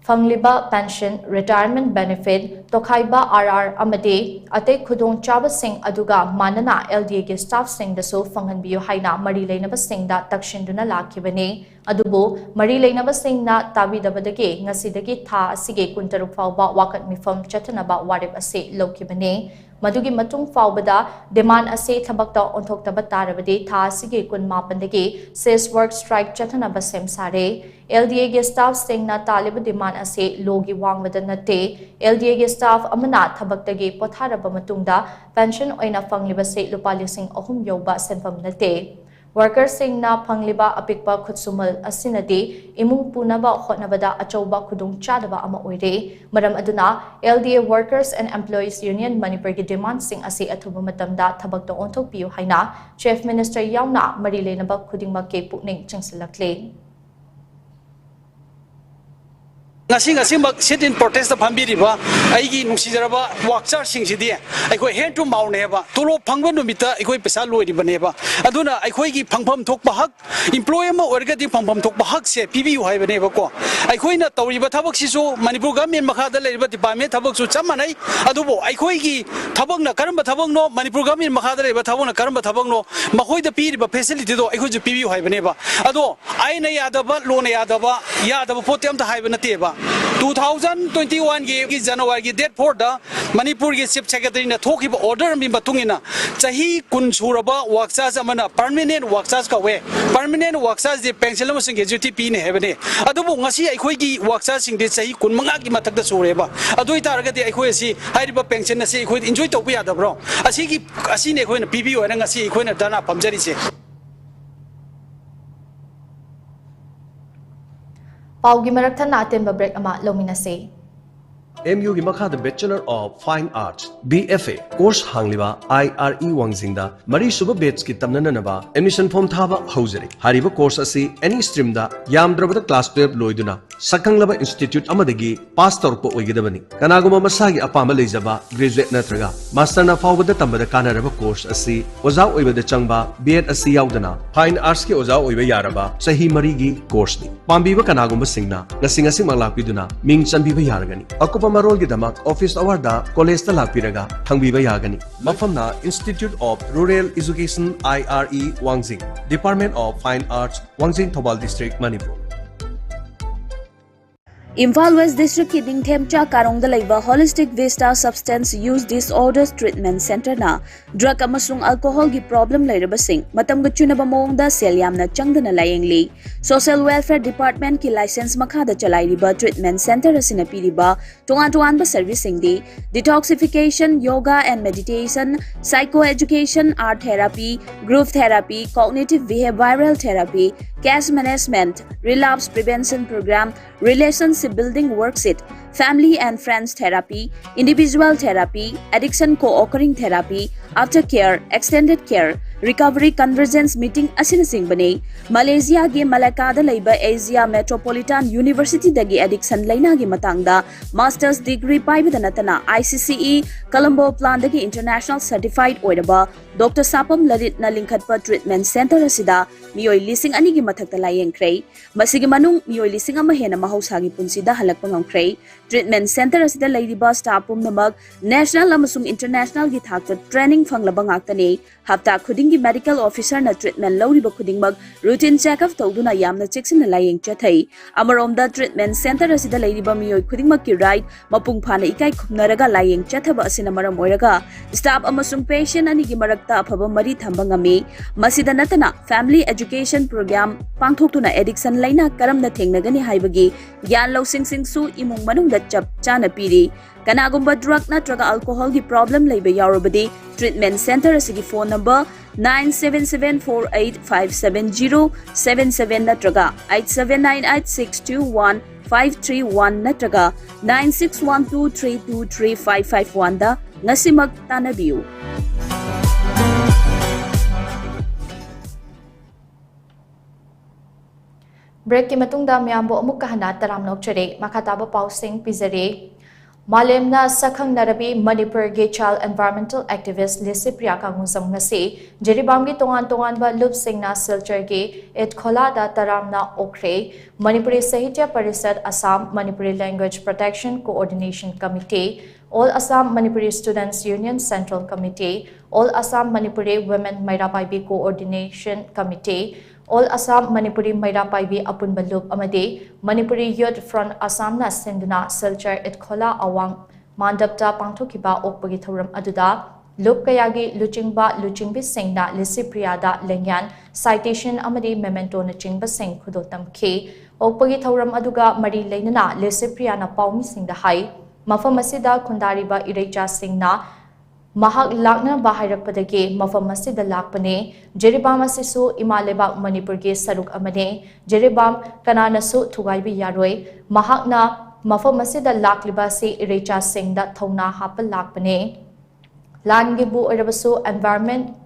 fangliba pension, retirement benefit, tokhaiba RR amadi ate khudong chabasing aduga manana LDA-gi staff-singdasu fanghanbiyo haina mari leinabasingda takshinduna lakhibani adubu mari leinabasingna tabidabadagi ngasidagi tha asige kuntaruk fawba wakat mifam chathanaba warip ase lokhibani Madugi matung faubada demand ase thabakta onthokta tarabadi tha asige kun 8dagi cease work strike chathanaba semsare LDA ge staff singna taliba demand ase logi wangwada nate LDA ge staff amana thabaktagi potharaba matungda pension oina fangliba se lupa 3,000 yoba senfam nate Workers singna pangliba apikpa khutsumal asinadi imung punaba hotnabada achauba khudung chadaba ama oire maram aduna LDA Workers and Employees Union Manipur gi demand sing ase athuba matamda thabakta onthok piu haina Chief Minister yauna mari lenaba khudingma ke pukning chingsilakle Ngasi sit in protest the Pambiriba, Aigi Nusijaraba, Waxar Sing Sidi, I go head to Mount Neva, Tolo Pangwanumita, I go Pesalo Ibaneva, Aduna, I go Pangpam Tok Bahak, employment or getting Pangpam Tok Bahak, say PBU have never go. I go in a Toriba Tabaxiso, Manipurgami and Makada Leva Department Tabaxu Chamanai, Adubo, I go Tabanga, Karamba Tabano, Manipurgami and Makada Leva Tabana, Karamba Tabano, Mahoy the Piriba facility, I go to PBU have never. Ado, I Nayadaba, Lone Yadaba, Yadaba Potem to Hibanateva. 2021 gi January gi date for the Manipur gi Chief Secretary na thokiba order mi batungina chahi kun suraba worksas amana permanent worksas ka we permanent worksas de pension sing ge duty pi ne hebane adubu ngasi aikhoi gi worksas sing de chahi kun manga gi matak da sureba adui targa de aikhoi si hairiba pension na si aikhoi enjoy to pu ya da bro asi ne khoi na PBU na ngasi aikhoi na dana pamjari se Paugi marakta natin ba break ama lominase MU gi makha Bachelor of Fine Arts BFA course hangliba IRE wangzingda mari suba batch ki tamnanaba admission form thaba haujari hariba course asi any stream da yamdrabada class 12 loiduna sakanglaba institute amadagi pass torpo oigidabani kanaguma masagi apama leijaba graduate natraga master na fawbada tambada kanaraba course asi oja oibada changba BEd asi yaudana Fine Arts ki oja oiba yaraba sahi mari gi course ni pambiba kanaguma singna ngasing malakpiduna ming chanbiba yaragani akupa marol gi damak office award college ta lakpiraga thangbiba yagani mafamna Institute of Rural Education IRE Wangjing Department of Fine Arts Wangjing Thobal District Manipur Imphal West District ki Ningthemcha Karongda laiba Holistic Vista Substance Use Disorders Treatment Center na drug amasung alcohol gi problem lairabasing matam gachunaba mawngda sel yamna changdana layengli Social Welfare Department ki license makhada chalairiba treatment center asina piriba tongan ba servicing di detoxification, yoga and meditation, psychoeducation, art therapy, group therapy, cognitive behavioral therapy, cash management, relapse prevention program, relationship building worksheet, family and friends therapy, individual therapy, addiction co-occurring therapy, aftercare, extended care, recovery convergence meeting asina singbani Malaysia gi Malacca da leiba Asia Metropolitan University dagi addiction laina gi matangda masters degree paibada natana ICCE Colombo plan dagi international certified oiraba Dr. Sapam Lalit na lingkhatpa treatment center asida miyoi lising ani gi mathakta layengkrei masigi manung miyoi lising ama hena mahausa gi punsida halakpa ngamkrei treatment center asida leiriba staff pumnamak national amasung international gi thakta training fanglaba ngaktani hafta khuding gi medical officer na treatment lawriba khudingmak routine check up tawduna yamna checksina layeng chathai amaromda treatment center asida leiriba miyoi khudingmak ki right mapung phana ikai khumnaraga layeng chathaba asina maram oiraga staff amasung patient ani gi marakta afaba mari thamba ngami masida natana family education program pangthoktuna addiction laina karamna thengnagani haibagi gyan losing singsu imung manungda chap chana piri kanagumba drug natraga alcohol gi problem leiba yarobadi treatment center asigi phone number 9774857077 natraga 8798621531 natraga 9612323551 da ngasimak tanabiu break ki matungda miyambo amuk kahana taram nokchere makataba pausing pizare Malemna Sakhang Narabi Manipur Gay Child Environmental Activist Lisipriya Kangusam Nasi Jeribamgi Tongan Ba Lup Singna Silcher Ge Et Kholada Taramna Okre Manipuri Sahitya Parisad Assam Manipuri Language Protection Coordination Committee All Assam Manipuri Students Union Central Committee All Assam Manipuri Women Mairapaibi Coordination Committee All Assam Manipuri Mairapaibi Apun Balup Amade Manipuri Youth Front Assam na Sinduna Silcher et Khola Awang Mandapta Pangthokiba Okpagi Thoram Aduda Lup Kayagi Luchingba Luchingbi Singna Lisipriyada Lengyan Citation Amade Memento na Chingba Sing Khudotam K Okpagi Thoram Aduga Mari Leinana Lisipriyana Paumi Singda Hai Mafam Asida Kundariba Ireja Singna Mahak Lakna Bahairakpadagi Mafam Masida Lakpane, Jeribam Asisu Imalebak Manipur Ge Saruk Amane, Jeribam Kananasu Tugaibi Yaroi, Mahakna Mafam Masida Laklibasi Irecha Singh that Tona Hapal Lakpane, Langibu Irabasu Environment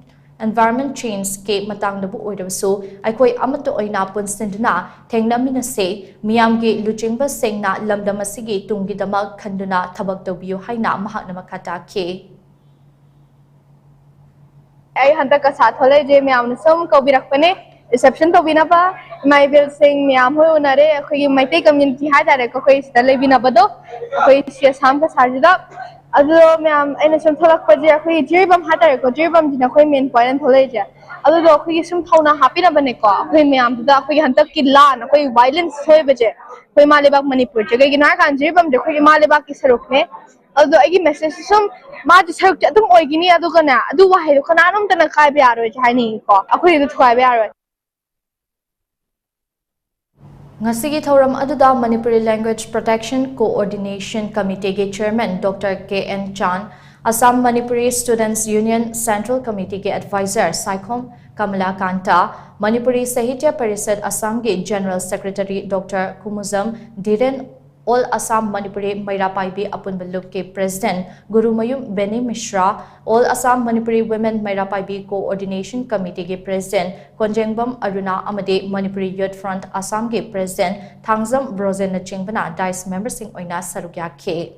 Chains Ke Matang Nabu Irabasu, Aikoi Amato Oina Pun Sinduna, Tengnamina Se, Miamgi Luchingba Singna Lamdamasigi Tungi Damal Kanduna Tabakdobiu Haina Mahakna Makata Ke. I hunter ka साथ होले जे मैं आमने सम कभी रख पने reception तो बिना पा मैं बिल सिंह मैं आम हो नरे कोई मैटे कम्युनिटी है तारे कोई स्टले बिना बदो कोई शाम का साजिदा अदो मैं आम ऐने सम थोड़ा पजे कोई जेबम है तारे को जेबम जिना कोई मेन पॉइंट होले जे अदो दो कोई सम थोना हैप्पी ना बने को कोई मैं आम दा कोई hunter की लान कोई वायलेंस होए बजे कोई मालेबाग मणिपुर जगह की ना कान जेबम जो कोई मालेबाग की सरुक ने अदो ऐगी मैसेज सम माज सरुक अदुम ओइगिनी अदो कना अदु वाहे कनानम तना काय बे आरो हाइनी को अखोई दु थ्वाय बे आरो Ngasigi Thoram Aduda Manipuri Language Protection Coordination Committee Ge Chairman Dr. K.N. Chan Assam Manipuri Students Union Central Committee Ge Advisor Saikhom Kamala Kanta Manipuri Sahitya Parisad Assam Ge General Secretary Dr. Kumuzam Dhiren All Assam Manipuri Mairapaibi Apun Balup Ke President Guru Mayum Beni Mishra All Assam Manipuri Women Mairapaibi Coordination Committee Ge President Konjengbam Aruna Amade Manipuri Youth Front Assam Ge President Thangzam Brozen Nachingbana Dice Member Sing Oina Sarukya Ke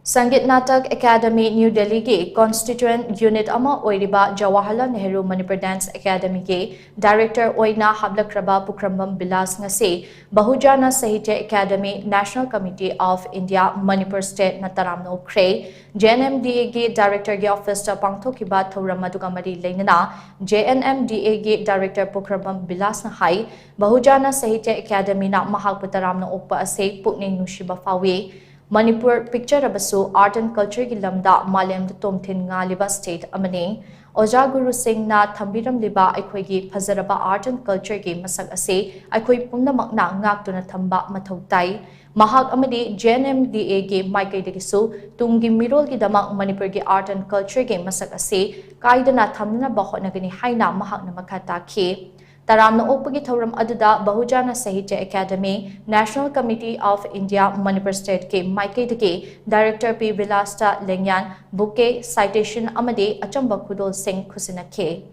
Sangit Natak Academy New Delhi Ge Constituent Unit Ama Oiriba Jawaharlal Nehru Manipur Dance Academy Ge Director Oina Hablakraba Pukrambam Bilas Ngase Bahujana Sahitya Academy National Committee of India Manipur State Nataramno Kre JNMDA Ge Director Ge Office Ta Pangthokiba Thouramadugamari Leinana JNMDA Ge Director Pukrambam Bilas Nahai Bahujana Sahitya Academy Na Mahak Putaramno Okpa Ase Pukning Nushiba Fawe Manipur Picture Abasu Art and Culture Gi Lamda Malem Tomthin Nga Liba State Amane Oja Guru Singh Na Thambiram Liba Aikhoi Gi Phazaraba Art and Culture Gi Masak Ase Aikhoi Pumnamak Na Ngaktuna Thamba Mathau Tai Mahak Amadi JNMDA Gi Maikai Degisu Tungi Mirol Gi Damak Manipur Gi Art and Culture Gi Masak Ase Kaidana Thamna Bahotnagani Haina Mahak Na Makata Ke Taramna Opagi Thoram Aduda Bahujana Sahitya Academy, National Committee of India, Manipur State ke Maike Deke, Director P. Vilasta Lengyan, Buke, Citation Amade, Achamba Kudol Singh Kusinake.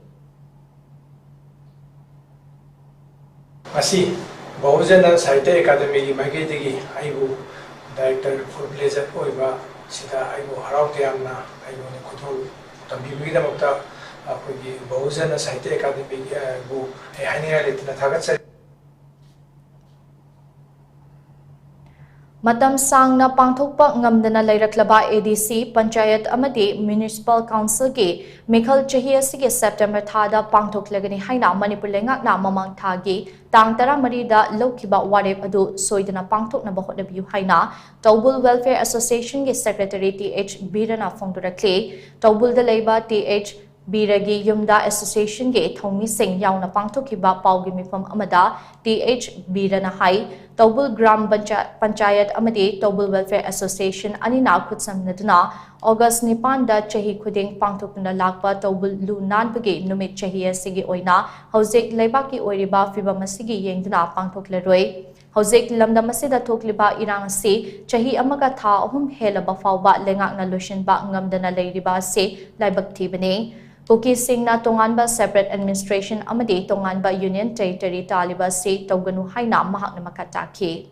Asi Bahujana Sahitya Academy ki Maike Deke, Aibu, Director for Pleasure Oiba, Sita Aibu Harautiamna, Aibu Kudol, Tambiwida Mokta. अखोगी बहुजन साहित्य अकादमी बु हानिया लेतना थागत Matam Sangna Pangthokpa Ngamdana Lairaklaba ADC Panchayat Amadi Municipal Council ge Mikhal Chahi asige September thada Pangthoklagani haina Manipur lengakna mamang thagi Tang Taramari da Lokiba Warep adu Soidana Pangthokna bahotnabiu haina Taubul Welfare Association ge Secretary TH Birana Fongdurakle Taubul da Leiba TH Biragi Yumda Association ge Thongmi Singh Yauna Pangthokiba Paugi Mifam Amada TH Birana Hai Taubul Gram Panchayat Amadi Taubul Welfare Association Anina Kutsamnaduna August Nipanda Chahi Kuding Pangthokna Lakpa Taubul Lu Nanbage Numit Chahi Sigi Oina Hauzik Leibaki Oiriba Fibamasigi Yengduna Pangthokleroi Hauzik Lamdamasida Tokliba Irang Se Chahi Amaga Tha Ahum Helaba Fauba Lengakna Lushinba Ngamdana Leiriba Se Laibakti Bane Puki Singh na Tonganba Separate Administration Amadi Tonganba Union Territory Taliba Se Toganu Haina Mahak na Makataki.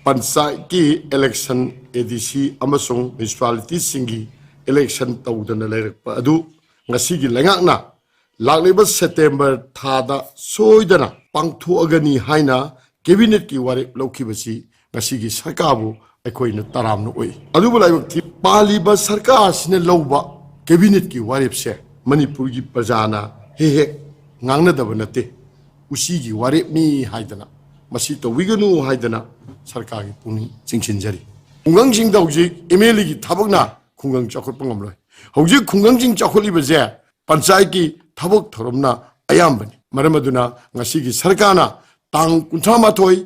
Pansai ki election ADC amasong municipality singi election tawdana leirakpa adu ngasigi lengakna lagliba September thada soidana pangthuagani haina cabinet ki warep lokibasi ngasigi sarkabu akoina taramna oi adu bulaibakti paliba sarkar sine lawba cabinet ki warep se Manipur gi prajana he ngangna dabanate usi gi warep mi haidana masi to wiganu haidana sarkar gi puni chingchinjari kungang jing da hoji MLA gi thabakna kungang chakhot pangamloi hoji kungang jing chakholiba je panchayat ki thabak thoromna ayambani maramaduna ngasi gi sarkana tang kunthama thoi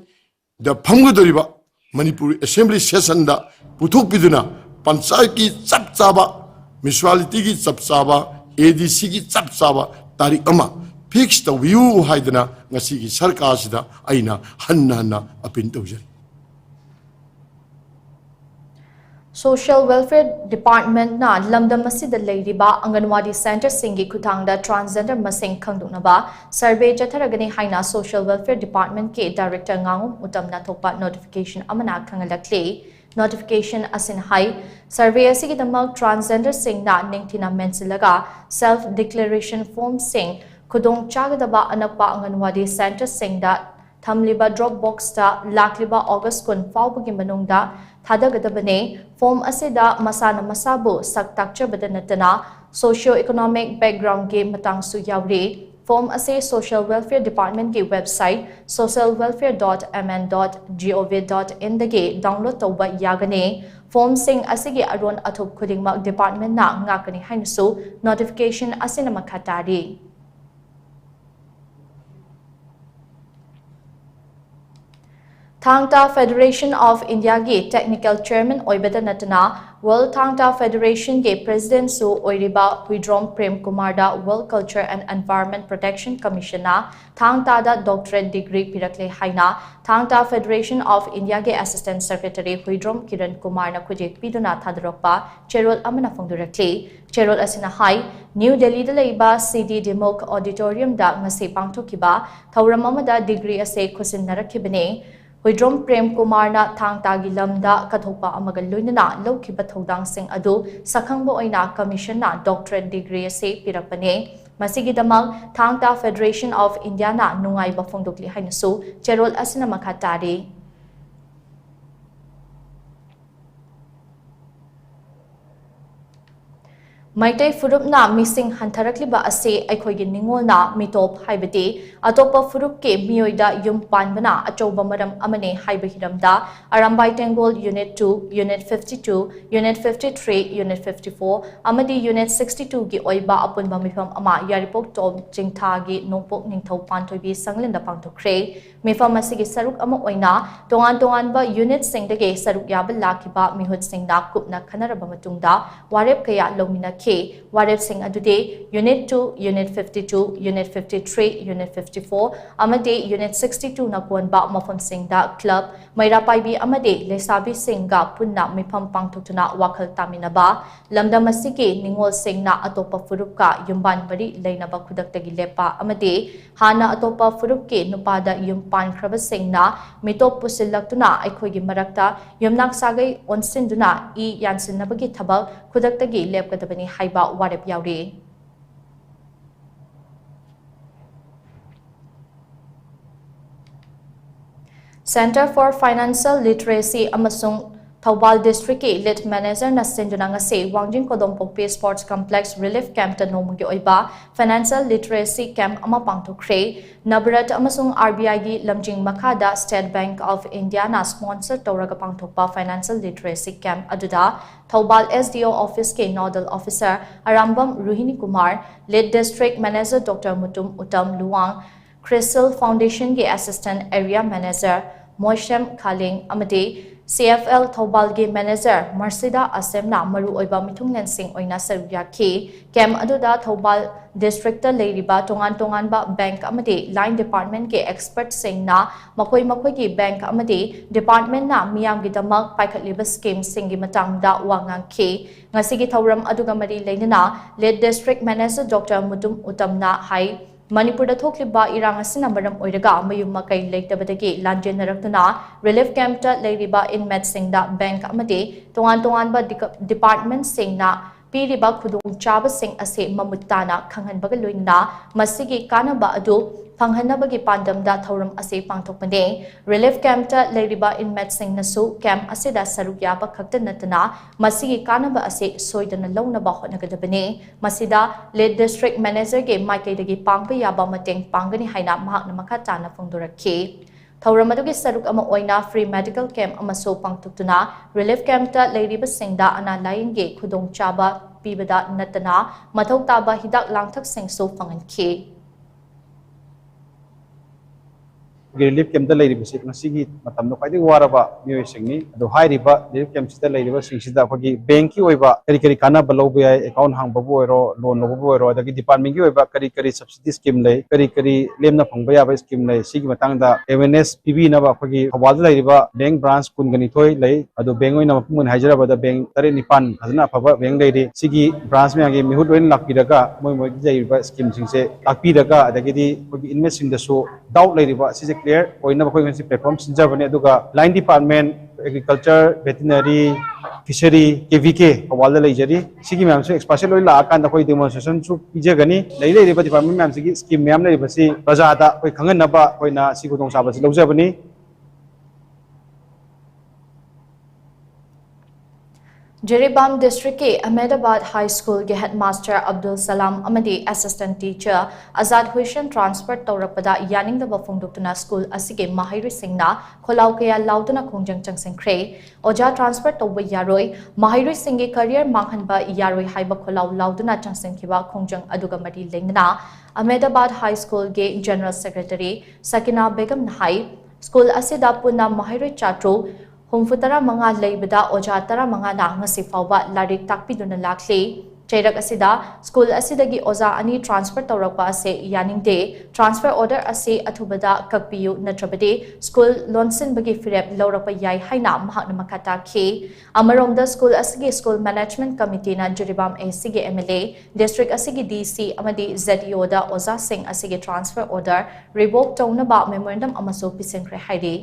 da phamgadoriba Manipur Assembly Session da puthuk biduna panchayat ki chap chaba municipality ki chap chaba ADC ki chap chaba tarik ama fix the view haidana ngasi gi sarkar sida aina hanna apin tawjari Social Welfare Department na Lamdam Masida Leiriba Anganwadi Center Singi Kutangda Transgender Masing Kangdunaba Survey Jatharagani Haina Social Welfare Department ke Director Ngangum Utamna Thokpa Notification Amana Kangalakle Notification Asin Hai Survey Asigi Damak Transgender Sing na Ningtina Mensilaga Self Declaration Form Sing Kudong Chagadaba Anapa Anganwadi Center Sing da Thamliba Dropbox da Lakliba August Kun Faubagi Manungda Thadagadabane form asida masana masabu saktakcha badanatana socio-economic background ge matang su yawri form ase Social Welfare Department ge website socialwelfare.mn.gov.in dage download tawba yagane form sing asige aron athop khudingmak department na ngakani hainsu notification asina makhatari Thangta Federation of India ge Technical Chairman Oibada Natana World Thangta Federation ge President Su Oiriba Huidrom Prem Kumar da World Culture and Environment Protection Commissioner Thangta da Doctorate Degree Pirakle Haina Thangta Federation of India ge Assistant Secretary Huidrom Kiran Kumar na Kujek Piduna Thadrokpa Cherol Amana Fongdurakle Cherol Asina Hai New Delhi da Leiba CD Demok Auditorium da ngase pangthokiba Thauramamada degree ase khusin narakibane Huidrom Prem Kumar na Thangta gi lamda kathokpa amaga loinana lokhiba thodang sing adu sakhangbo oina commission na doctorate degree ase pirakpane masigi damal Thangta Federation of India na nungai ba phongdokli hainasu cherol asina makhatari Maitai Furup na missing Hantarakliba ase Aikogi Ningol na mitop haibati Atopa Furup ke Mioida Yum Panbana Achoba Madam Amane Haibahiramda Arambai Tengol Unit 2, Unit 52, Unit 53, Unit 54, Amadi Unit 62 gi Oiba Apun Bamifam Ama Yaripok Tom Jingtagi Nopok Ningtau Pantobi Sanglinda Pangtokre Mifam Masigi Saruk Ama Oina Tongan ba Unit Singdage Saruk Yabal Lakiba Mihut Singna Kupna Kanaraba Matungda Warep Kaya Lomina K ke warep sing adude unit 2 unit 52 unit 53 unit 54 amade unit 62 na kon ba mafam sing da club maira paibi amade lesabi sing ga punna mifam pangthokna wakhal tamina ba lamda masike ningol sing na atopa furup ka yumban bari leina ba khudak tagi lepa amade hana atopa furup ke nupada yumpan khraba sing na mitop pusillaktuna aikhoi gi marakta yumnak sagai onsinduna I yansinnabagi thabak khudak tagi lepkadabani haiba warep yauri Center for Financial Literacy amasung Thobal District ke Lit Manager na sinduna nga se Wangjing Kodongpokpe Sports Complex Relief Camp ta nomugi oiba Financial Literacy Camp ama pangthokre Nabrat amasung RBI gi lamjing makhada State Bank of India na sponsor tawraga pangthokpa Financial Literacy Camp aduda Thobal SDO Office ke Nodal Officer Arambam Ruhini Kumar Lit District Manager Dr. Mutum Utam Luang Crystal Foundation ke Assistant Area Manager Moishem Khaling amade CFL Thobal ge Manager Marsida Asem na maru oiba mithungnen sing oina saruya ke Camp aduda Thobal District ta leiriba tongan ba bank amade line department ke expert sing na makoi ki bank amade department na miyam gi damak paikhatliba scheme sing gi matangda wangang ke ngasi gi thauram aduga mari leinana lead district manager Dr. Mutum Utamna hai Manipur thokliba irang asina maram oiraga mayum makai leitabadagi lanjenarakna relief camp ta leiriba inmate singda bank amade tongan ba department singna piriba khudung chaba sing ase mamutana khanghanbaga loina masigi kanaba adu panghanabagi pandamda thauram ase pangthokpane relief camp ta leiriba inmate singna su camp asida sarukya ba khakta natana masigi kanaba ase soidana launa ba honagadabane masida lead district manager ge maikaidagi pangpa yaba mateng pangani haina mahakna makhatana phongdorakhe thauram adugi saruk ama oina free medical camp ama so pangtuktuna relief camp ta leiriba singda ana lain ge khudong chaba pibada natana mathau taba hidak langthak sing so phangankhe relief camp da leiri bisi ngasigi matam no kaidi waraba mioi singni ado hairiba relief camp sida leiri ba singsida khogi bank ki oiba kari kana balobu ya account hang babu ero loan lobu ero adagi department ki oiba kari subsidy scheme lei kari lemna phangba ya ba scheme lei sigi matang da awareness pb na ba khogi hawal leiri ba bank branch kungani thoi lei ado bank oina mapumun haijara ba da bank tare nipan hazna phaba bank leiri sigi branch me agi mihut oin lakpi daga moi jai ba scheme singse lakpi daga adagi di khogi invest sing da so doubt leiri ba sise clear oina ba khoi platform sinja bane aduga line department agriculture veterinary fishery kvk hawala leijari sigi myam se special oil la kan da khoi demonstration su pije gani leile ri department myam sigi scheme myam le basi praja da khoi khangan na ba khoina si gudong sa ba si lojja bani Jiribam District ke Ahmedabad High School ke Headmaster Abdul Salam Amadi Assistant Teacher Azad Hussain transfer tawrapada yaning da bafungduktuna school asige mahiri singna kholau kaya lauduna khongjang changsengkre oja transfer tawba yaroi mahiri singe career manghanba yaroi haiba kholau lauduna changsengkiba khongjang aduga mari lengna Ahmedabad High School ke General Secretary Sakina Begum Nahai school asida puna mahiri chatro Humfutara manga leibada oja tara manga na ngasi fawba larik takpiduna lakli chairak asida school asidagi oja ani transfer tawrakpa ase yaning de transfer order ase athubada kakpiyu natrabade school lonsin bagi firep lawrakpa yai haina mahakna makata ke amaromda school asigi school management committee na Jiribam asigi MLA district asigi DC amadi ZEO da oja sing asigi transfer order revoke tawna ba memorandum amaso pisenkre haide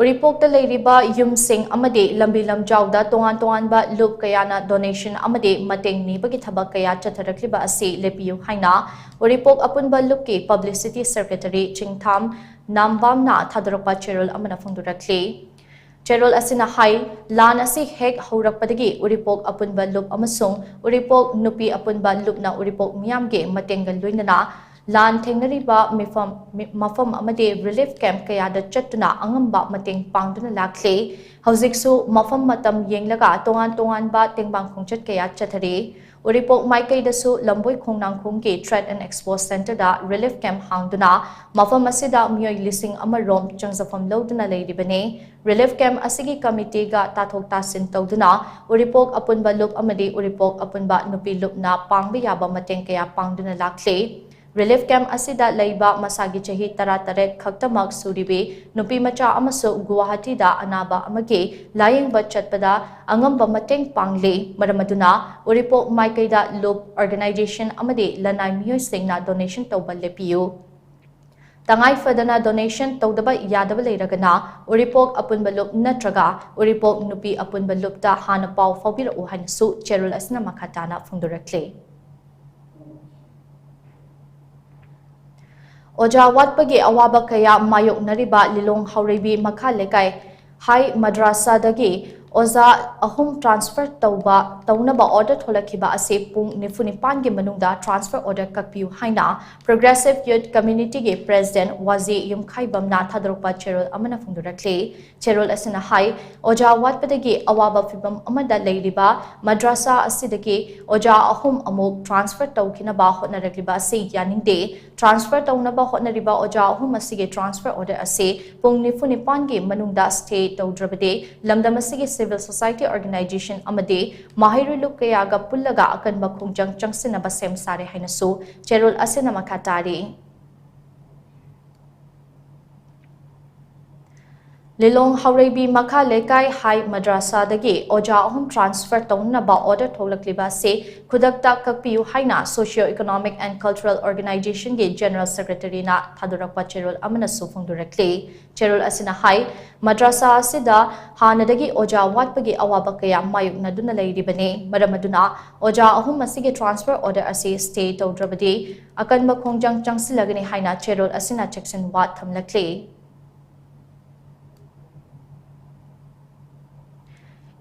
Uripok ta leiriba yum sing amade lambi lamjawda tongan ba loop kayana donation amade mateng ni bagi thabak kaya chatharakliba ase lepiyu haina Uripok apunba loop ke publicity secretary Chingtham Nambam na thadarakpa cherol amana phungdurakle Cherol asina hai lan asi hek haurakpadagi Uripok apunba loop amasung Uripok nupi apunba loop na Uripok miyamge matengal luinana Lan Tengnariba Mafam Amade Relief Camp Kayada Chatuna Angamba Mating Pangduna Lakle, Hauziksu Mafam Matam Yenglaga, Tongan Ba Tingbang Kongchat Kaya Chatari, Uripok Maikay Dasu Lamboy Kongnang Kongke Threat and Expose Center da Relief Camp Hangduna, Mafam Masida Myoy Lising Amarom Changsafam Loduna Lady Bene, Relief Camp Asigi Committee ga Tathok Tasin Toduna, Uripok Apunba Lup Amadi Uripok Apunba Nupi Lup na Pangbiyaba Mating Kaya Pangduna Lakle, Relief Camp Asida Laiba Masagi Chahi Tarataret Khaktamak Suribi, Nupi Macha Amaso Guwahati da Anaba Amage, Lying Bachatpada, Angamba Mating Pangle, Maramaduna, Uripo Maikaida Loop Organization Amade, Lanai Myo Singna donation Toba Lepiu. Tangai Fadana donation Todaba Yadaba Leragana, Uripok Apunbalup Natraga, Uripok Nupi Apunbalupta Hanapau Fobira Uhansu, Cherul Asna Makatana from directly. Oja Watpagi Awaba Kaya Mayok Nariba Lilong Haurebi Makalekai Hai Madrasa Dagi Oza Ahum transfer Tauba Taunaba order Tolakiba Ase Pung Nifunipan Manungda transfer order Kakpiu Haina Progressive Youth Community Ge President Wazi Yumkai Bamna Tadropa Cherul Amana Fundurakle Cherul Asina Hai Oja Watpadagi Awaba Fibam Amada Lairiba Madrasa Asidagi Oja Ahum Amuk transfer Taukinaba Hotnaragliba Se Yaninde transfer Taunaba Hotnariba Oja Ahum Asige transfer order Ase Pung Nifunipan Manungda State Taudrabade Lamdamasige Civil Society Organization Amade Mahiru Lukayaga Pullaga Akan Bakungjang Changsinaba Sem Sare Hainasu Cherul Asina Makatari Lilong Haurebi Makalekai Hai Madrasa Dagi Oja Ahum transfer Taunaba order Tolakliba Se Kudakta Kakpiu Haina Socio-Economic and Cultural Organization Ge General Secretary na Thadurakpa Cherul Amanasu Fundurakle Cherul Asina Hai Madrasa Sida Hanadagi Oja Watpagi Awabakaya Mayuk Naduna Lairibane Maramaduna Oja Ahum Masige transfer order Ase State Odrabade Akan Bakongjang Changsilagani Haina Cherul Asina Jackson Wat Thamlakle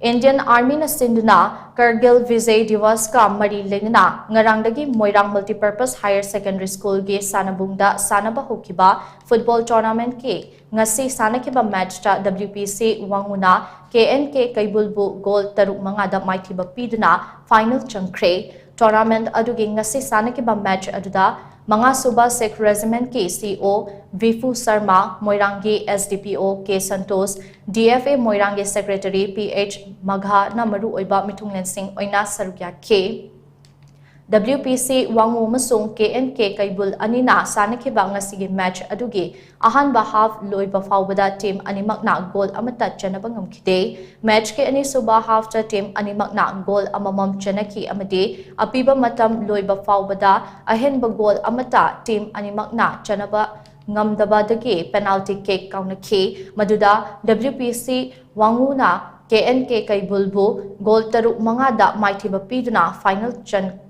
Indian Army na sinduna Kargil Vijay Divas ka mari lenina ngarangdagi Moirang Multipurpose Higher Secondary School ge sanabungda sanaba hokiba football tournament ke ngasi sanakiba match ta WPC Wanguna KNK Kaibulbu goal taruk mangada maithiba piduna final changkre tournament adugi ngasi sanakiba match aduda Manga Suba Sikh Regiment K CO Vifu Sarma Moirangi SDPO K Santos DFA Moirangi Secretary PH Magha Namaru Oiba Mitunglen Singh Oina Sarukya K WPC Wangu Masung KNK Kaibul Anina Sanakiba Ngasigi match adugi Ahanba half Loiba Fawbada team Animakna goal Amata Janabangam Kide match ke Ani Suba half ta team Animakna goal Amamam Janaki Amade Apiba Matam Loiba Fawbada Ahenba goal Amata team Animakna Janaba Ngamdabadagi penalty kick Kaunaki Maduda WPC Wanguna KNK Kaibulbu goal taruk mangada maithiba piduna final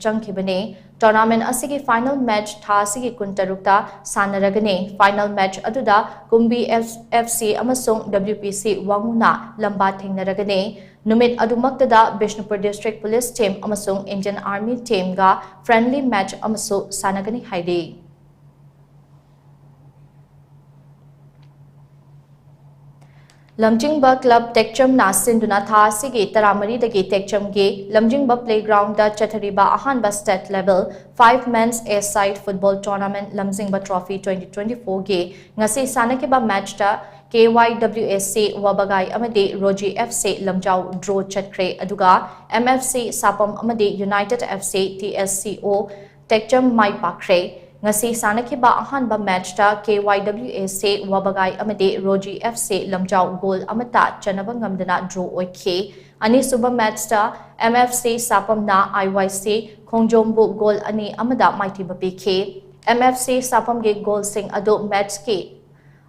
changkibane tournament asigi final match tha asigi kuntarukta sanaragane final match aduda Kumbi FC amasung WPC Wanguna lamba thengnaragane numit adumaktada Bishnupur District Police Team amasung Indian Army Team ga friendly match amasu sanagani haide Lamjingba Club Tekcham na Sinduna Tha Sigi Taramari Dagi Tekcham Ge Lamjingba Playground da Chathariba Ahanba State Level 5 Men's A-Side Football Tournament Lamjingba Trophy 2024 Ge Ngasi Sanakiba Match da KYWSC Wabagai Amade Roji FC Lamjau Draw Chatkre Aduga MFC Sapam Amade United FC TSCO Tekcham Mai Pakre Ngasi Sanakiba Ahanba Match ta KYWSC Wabagai Amade Roji FC Lamjau Goal Amata Chanabangamdana Draw Oike Ani Suba Match ta MFC Sapam na IYC Kongjombu Goal Ani Amada Mighty Babike MFC Sapam Ge Goal Sing Ado Match Ke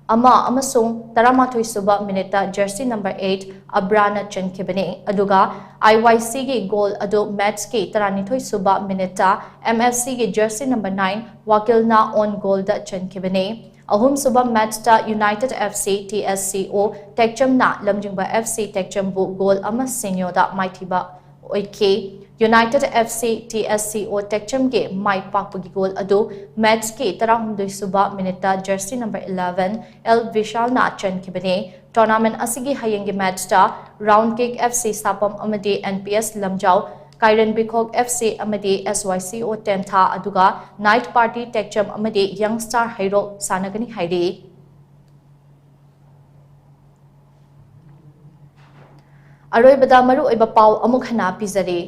Ama Amasung Taramatoi Suba Minita Jersey number 8 Abrana Chenkibane Aduga IYC ge goal Ado Match ke Taranitoi Suba Minita MFC ge Jersey number 9 Wakilna on goal da Chenkibane Ahum Suba Match ta United FC TSCO Tekcham na Lamjingba FC Tekcham bu goal ama Senyo da Maitiba Oike United FC TSCO Techcham ke Mai Pakpagi goal adu match ke 12 suba minute jersey number 11 L Vishal na chen kibane tournament asigi hayeng match ta round kick FC Sapam amadi NPS Lamjau Kairan Bikok FC amadi SYCO 10 tha aduga night party Techcham amadi Young Star Hero sanagani hairi Aroi bada maru oiba pau amuk hana pizari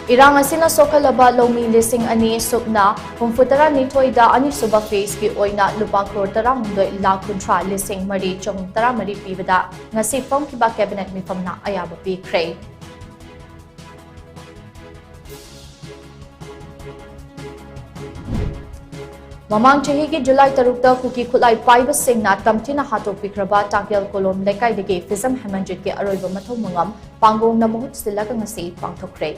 Irang asina sokalaba lomi lising ani sukna humfutara nitoida ani suba face ki oina lupa crore tarang doi la kuntra lising mari chong tara mari pibada ngasi form ki ba cabinet mi famna ayaba pi kray Mamang chahi ki July tarukta kuki khulai paiba singna tamtina hato pikraba takyal kolom lekai dege fizam hemanjit ke aroiba matho mangam pangong na muhut silaga ngasi pangthokre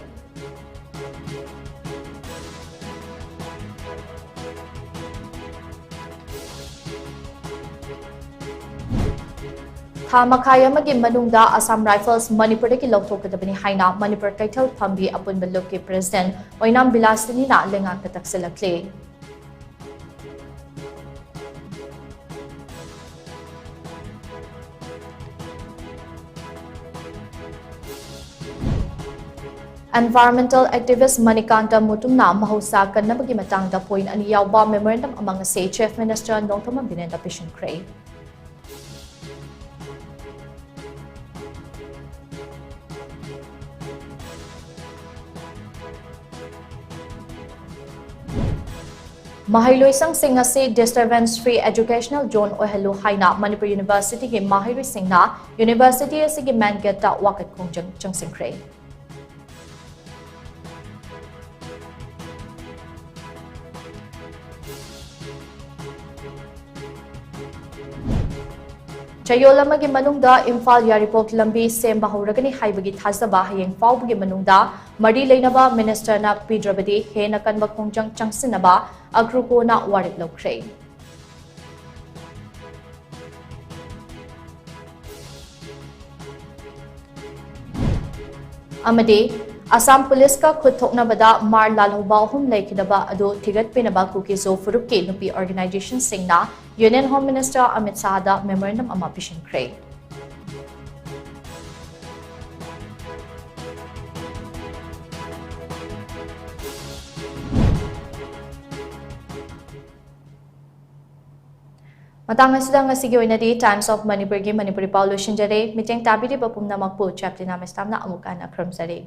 Thamakaya magi manungda Assam Rifles Manipuri ki lokthokadabani haina Manipur Kaithal Phambi apun balok ke president Oinam Bilasini na lengak tataksilakle Environmental activist Manikanta Mutumna Mahusa Kanabagi Matang da point ani yawba memorandum among say Chief Minister Nongthoma Binenda Pishin Kray Mahailoi sang sing ase disturbance free educational zone ohalu haina Manipur University ke Mahailoi singna University ase ke man get ta wakat kongjang changsing kray Chayolama ki manungda Imphal Yaripok lambi semba horagani haibagi thazaba hayeng fawbagi manungda mari leinaba minister na Pidrabadi he na kanba kongjang changsinaba agruko na warip lokre Amade Assam Police ka khuthokna bada mar lalhoba hum laikidaba adu thigat pinaba kuki zo furuki nupi organization singna Union Home Minister Amit Shah memorandum ama pishin kray Matang asida ngasigi oinadi Times of Manipur gi Manipuri Paulushin jare miteng tabidi bapumna makpu chaplina MAISNAM na amukana kram jare